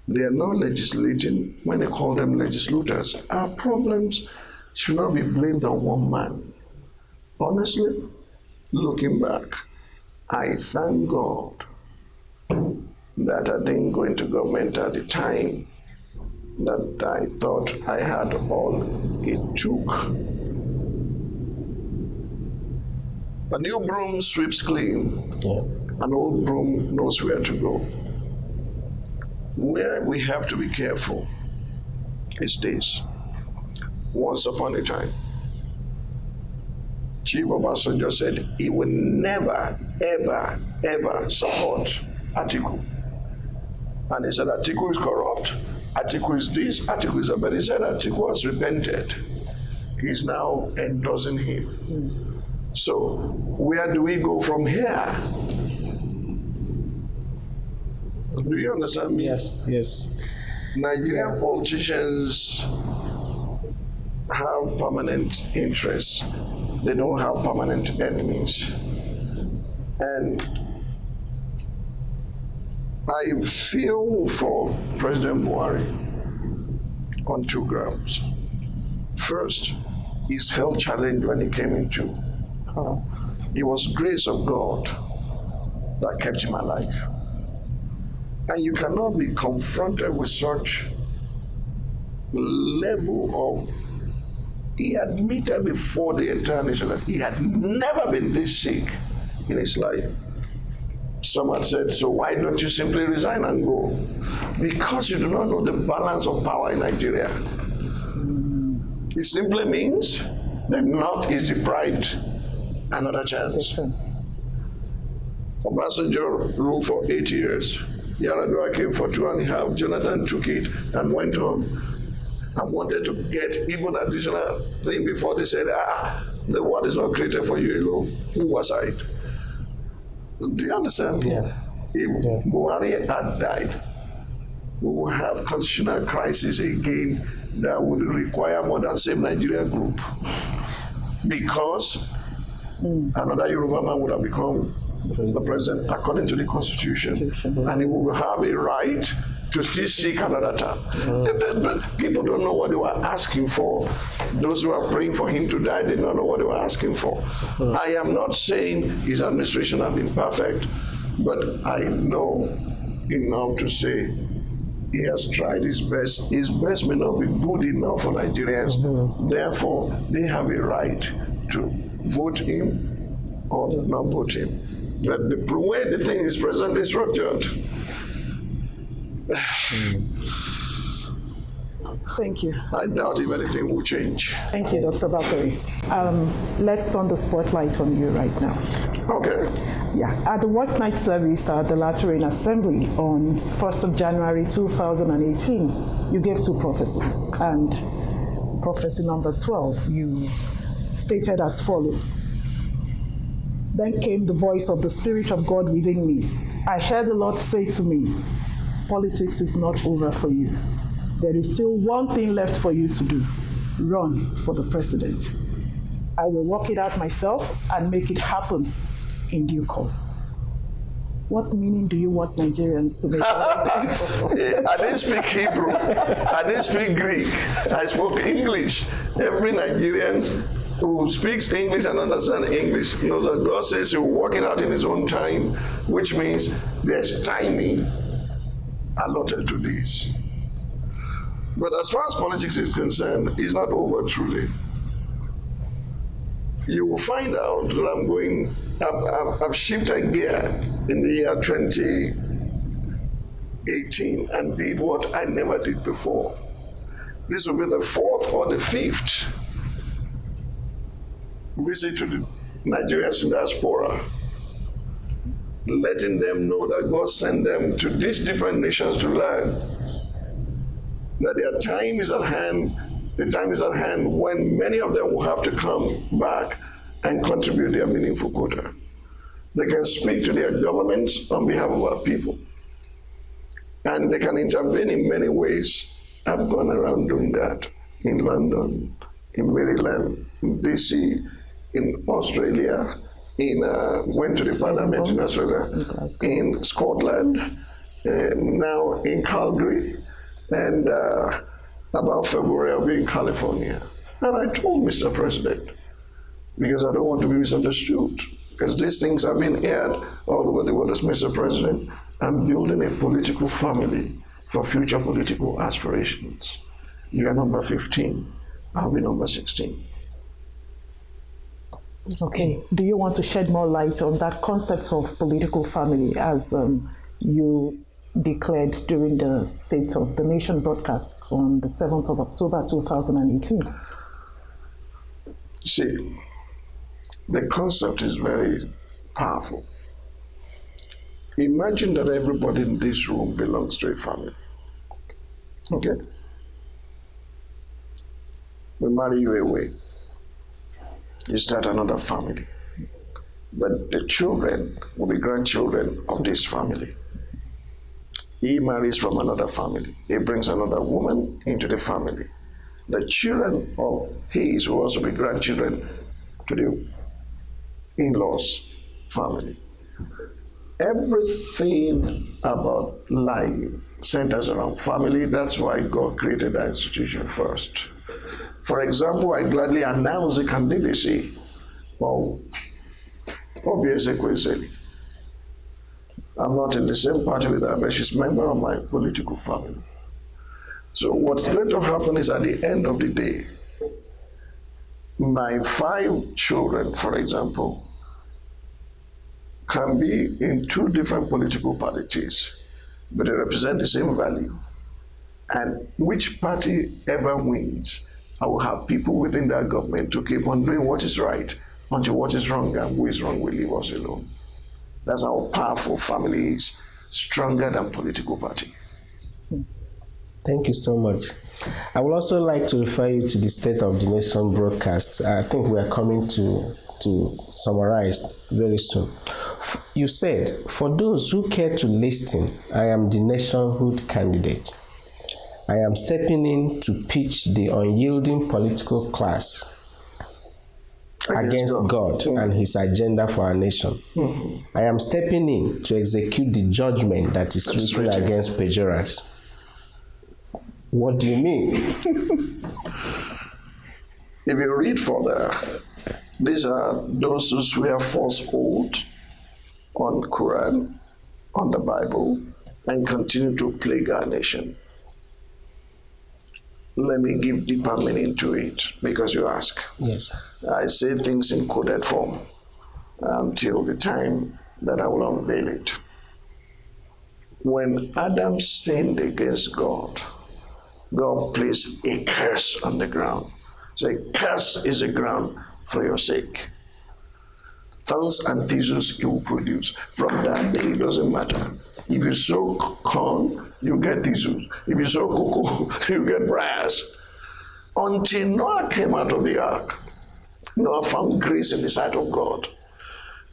They are not legislating when they call them legislators. Our problems should not be blamed on one man. Honestly, looking back, I thank God that I didn't go into government at the time that I thought I had all it took. A new broom sweeps clean. An old broom knows where to go. Where we have to be careful is this. Once upon a time, Chief Obasanjo said he would never, ever, ever support Atiku. And he said Atiku is corrupt, Atiku is this, Atiku is that. But he said Atiku has repented. He's now endorsing him. So where do we go from here? Do you understand me? Yes. Nigerian politicians have permanent interests. They don't have permanent enemies. And I feel for President Buhari on 2 grounds. First, his health challenge when he came into. It was grace of God that kept him alive. And you cannot be confronted with such level of, he admitted before the entire nation that he had never been this sick in his life. Someone said, so why don't you simply resign and go? Because you do not know the balance of power in Nigeria. It simply means the North is deprived another chance. Obasanjo ruled for 8 years. Yar'Adua came for 2.5. Jonathan took it and went home and wanted to get even additional thing before they said, the world is not created for you alone. Move aside. Do you understand? Yeah. If Buhari had died, we will have constitutional crisis again that would require more than same Nigeria group. Because another Yoruba man would have become the president according to the constitution. And he will have a right to still seek another term. People don't know what they were asking for. Those who are praying for him to die, they don't know what they were asking for. I am not saying his administration has been perfect, but I know enough to say he has tried his best. His best may not be good enough for Nigerians. Therefore, they have a right to vote him or not vote him. But the way the thing is presently structured. Thank you. I doubt if anything will change. Thank you, Dr. Bakare. Let's turn the spotlight on you right now. Okay. Yeah. At the work night service at the Lateran Assembly on 1st of January 2018, you gave 2 prophecies. And prophecy number 12, you stated as follows. Then came the voice of the Spirit of God within me. I heard the Lord say to me, politics is not over for you. There is still one thing left for you to do. Run for the president. I will work it out myself and make it happen in due course. What meaning do you want Nigerians to make? I didn't speak Hebrew. I didn't speak Greek. I spoke English. Every Nigerian who speaks English and understands English knows that God says he will work it out in his own time, which means there's timing allotted to this. But as far as politics is concerned, it's not over truly. You will find out that I've shifted gear in the year 2018 and did what I never did before. This will be the 4th or the 5th visit to the Nigerians in diaspora, letting them know that God sent them to these different nations to learn that their time is at hand. The time is at hand when many of them will have to come back and contribute their meaningful quota. They can speak to their governments on behalf of our people. And they can intervene in many ways. I've gone around doing that in London, in Maryland, in DC, in Australia, went to the Parliament in Australia, in Scotland, now in Calgary, and about February I'll be in California. And I told Mr. President, because I don't want to be misunderstood, because these things have been aired all over the world as Mr. President, I'm building a political family for future political aspirations. You are number 15, I'll be number 16. Okay. Do you want to shed more light on that concept of political family as you declared during the State of the Nation broadcast on the 7th of October 2018? See, the concept is very powerful. Imagine that everybody in this room belongs to a family. Okay? We marry you away. You start another family. But the children will be grandchildren of this family. He marries from another family. He brings another woman into the family. The children of his will also be grandchildren to the in-laws family. Everything about life centers around family. That's why God created that institution first. For example, I gladly announce the candidacy of Obieze Kweseli. I'm not in the same party with her, but she's a member of my political family. So what's going to happen is at the end of the day, my 5 children, for example, can be in 2 different political parties, but they represent the same value. And which party ever wins, I will have people within that government to keep on doing what is right until what is wrong, and who is wrong will leave us alone. That's how powerful family is, stronger than political party. Thank you so much. I would also like to refer you to the State of the Nation broadcast. I think we are coming to summarize very soon. You said, for those who care to listen, I am the nationhood candidate. I am stepping in to pitch the unyielding political class against God and his agenda for our nation. I am stepping in to execute the judgment that is written against pejoras. What do you mean? If you read further, these are those who swear false oath on Quran, on the Bible, and continue to plague our nation. Let me give deeper meaning to it, because you ask. Yes. I say things in coded form until the time that I will unveil it. When Adam sinned against God, God placed a curse on the ground. So a curse is a ground for your sake. Thorns and thistles you will produce. From that day, it doesn't matter. If you sow corn, you get thistles. If you sow cocoa, you get brass. Until Noah came out of the ark, Noah found grace in the sight of God.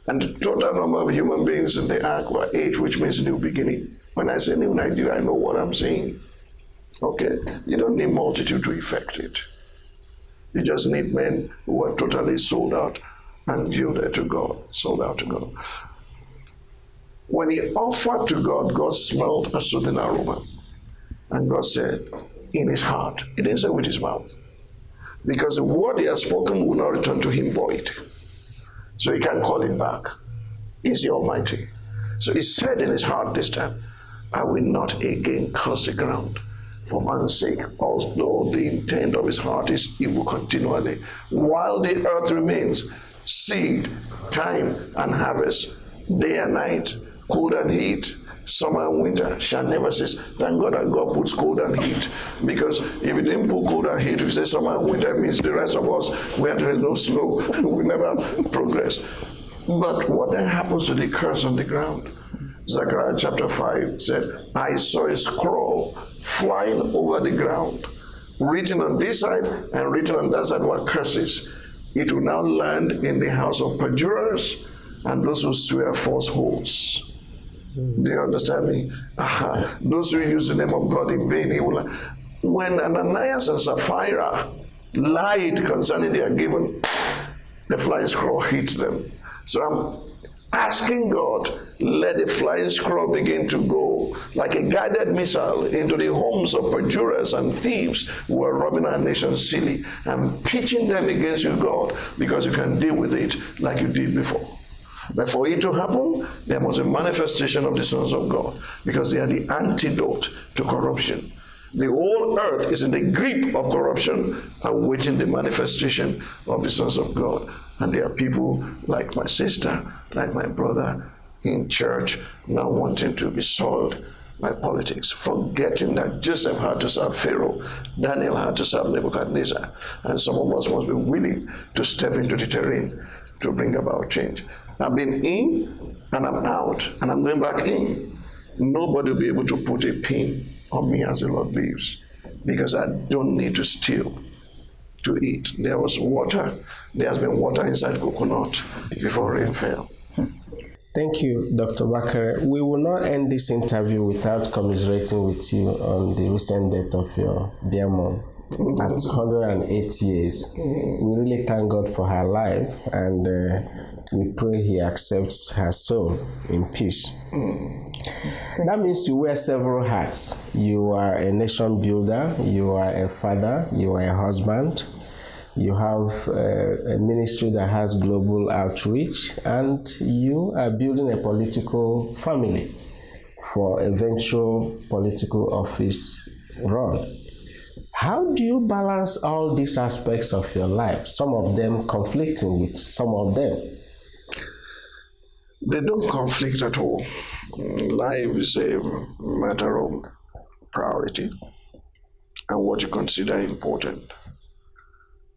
And the total number of human beings in the ark were 8, which means new beginning. When I say new Nigeria, I know what I'm saying. Okay? You don't need multitude to effect it. You just need men who are totally sold out and yielded to God, sold out to God. When he offered to God, God smelled a soothing aroma. And God said, in his heart. He didn't say with his mouth. Because the word he has spoken will not return to him void. So he can't call it back. He's the Almighty. So he said in his heart this time, I will not again curse the ground for man's sake, although the intent of his heart is evil continually. While the earth remains, seed, time, and harvest, day and night, cold and heat, summer and winter shall never cease. Thank God that God puts cold and heat, because if he didn't put cold and heat, if he says summer and winter, it means the rest of us, where there is no snow, we never progress. But what then happens to the curse on the ground? Zechariah chapter 5 said, I saw a scroll flying over the ground, written on this side and written on that side were curses. It will now land in the house of perjurers and those who swear false oaths. Do you understand me? Those who use the name of God in vain. When Ananias and Sapphira lied concerning their giving, the flying scroll hit them. So I'm asking God, let the flying scroll begin to go like a guided missile into the homes of perjurers and thieves who are robbing our nation silly and pitching them against you, God, because you can deal with it like you did before. But for it to happen, there must be a manifestation of the sons of God, because they are the antidote to corruption. The whole earth is in the grip of corruption, awaiting the manifestation of the sons of God. And there are people like my sister, like my brother in church, now wanting to be soiled by politics, forgetting that Joseph had to serve Pharaoh, Daniel had to serve Nebuchadnezzar, and some of us must be willing to step into the terrain to bring about change. I've been in and I'm out and I'm going back in. Nobody will be able to put a pin on me as the Lord lives, because I don't need to steal to eat. There was water. There has been water inside coconut before rain fell. Thank you, Dr. Bakare. We will not end this interview without commiserating with you on the recent death of your dear mom at 108 years. We really thank God for her life, and we pray He accepts her soul in peace. That means you wear several hats. You are a nation builder, you are a father, you are a husband, you have a ministry that has global outreach, and you are building a political family for eventual political office run. How do you balance all these aspects of your life, some of them conflicting with some of them? They don't conflict at all. Life is a matter of priority and what you consider important.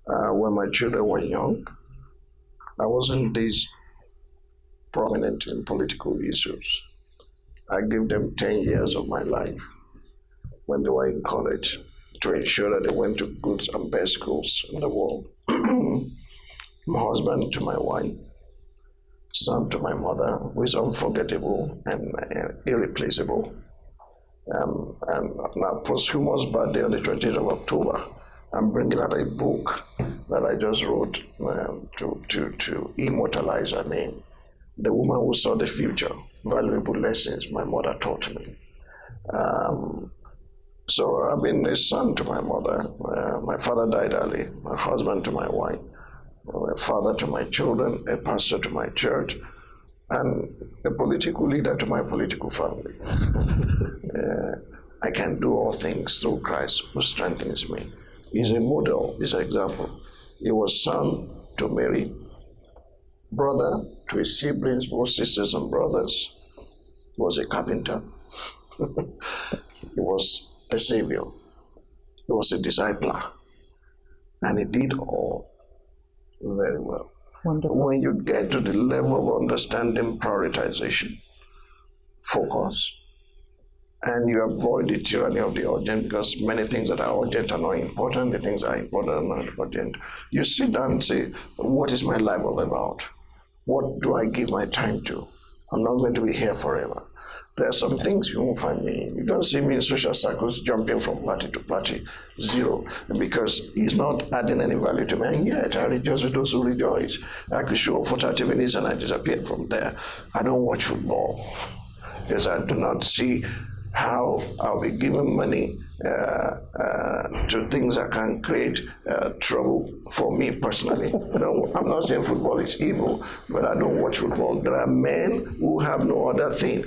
When my children were young, I wasn't this prominent in political issues. I gave them 10 years of my life when they were in college to ensure that they went to good and best schools in the world. My husband to my wife, son to my mother, who is unforgettable and irreplaceable. And now, posthumous birthday on the 20th of October, I'm bringing out a book that I just wrote to immortalize her name. The woman who saw the future, valuable lessons my mother taught me. So I've been a son to my mother. My father died early, my husband to my wife, a father to my children, a pastor to my church, and a political leader to my political family. I can do all things through Christ who strengthens me. He's a model, he's an example. He was son to Mary, brother to his siblings, both sisters and brothers. He was a carpenter. He was a savior. He was a discipler. And he did all very well. Wonderful. When you get to the level of understanding prioritization, focus, and you avoid the tyranny of the urgent, because many things that are urgent are not important, the things that are important are not important. You sit down and say, what is my life all about? What do I give my time to? I'm not going to be here forever. There are some things you won't find me in. You don't see me in social circles jumping from party to party, zero, because he's not adding any value to me. And yet, I rejoice with those who rejoice. I could show up for 30 minutes and I disappeared from there. I don't watch football because I do not see how I'll be giving money to things that can create trouble for me personally. I'm not saying football is evil, but I don't watch football. There are men who have no other thing.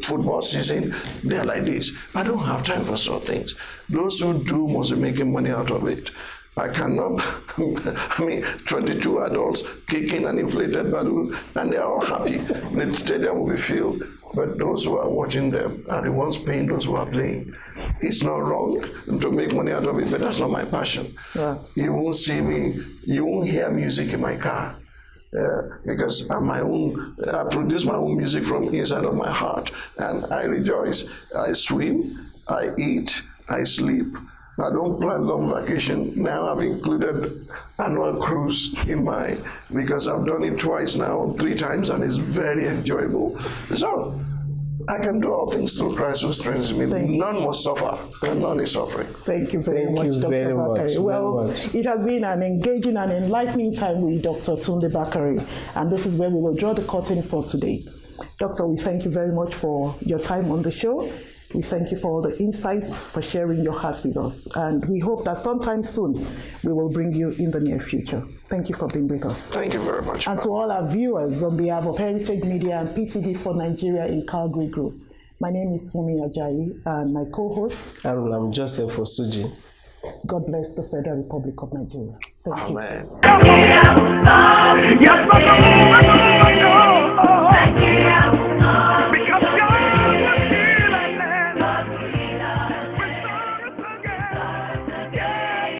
Football season, they're like this. I don't have time for such things. Those who do must be making money out of it. I cannot, 22 adults kicking an inflated balloon, and they're all happy. The stadium will be filled. But those who are watching them are the ones paying those who are playing. It's not wrong to make money out of it, but that's not my passion. Yeah. You won't see me, you won't hear music in my car. Because I produce my own music from inside of my heart, and I rejoice. I swim, I eat, I sleep. I don't plan long vacation. Now I've included annual cruise in because I've done it twice now, 3 times, and it's very enjoyable. So I can do all things through Christ who strengthens me. None must suffer, and none is suffering. Thank you very much, Dr. Bakare. Well, it has been an engaging and enlightening time with Dr. Tunde Bakare, and this is where we will draw the curtain for today. Doctor, we thank you very much for your time on the show. We thank you for all the insights, for sharing your heart with us. And we hope that sometime soon we will bring you in the near future. Thank you for being with us. Thank you very much. And to all our viewers, on behalf of Heritage Media and PTD for Nigeria in Calgary Group, my name is Fumi Ajayi, and my co-host. And I'm Joseph Osuji. God bless the Federal Republic of Nigeria. Thank you. Amen.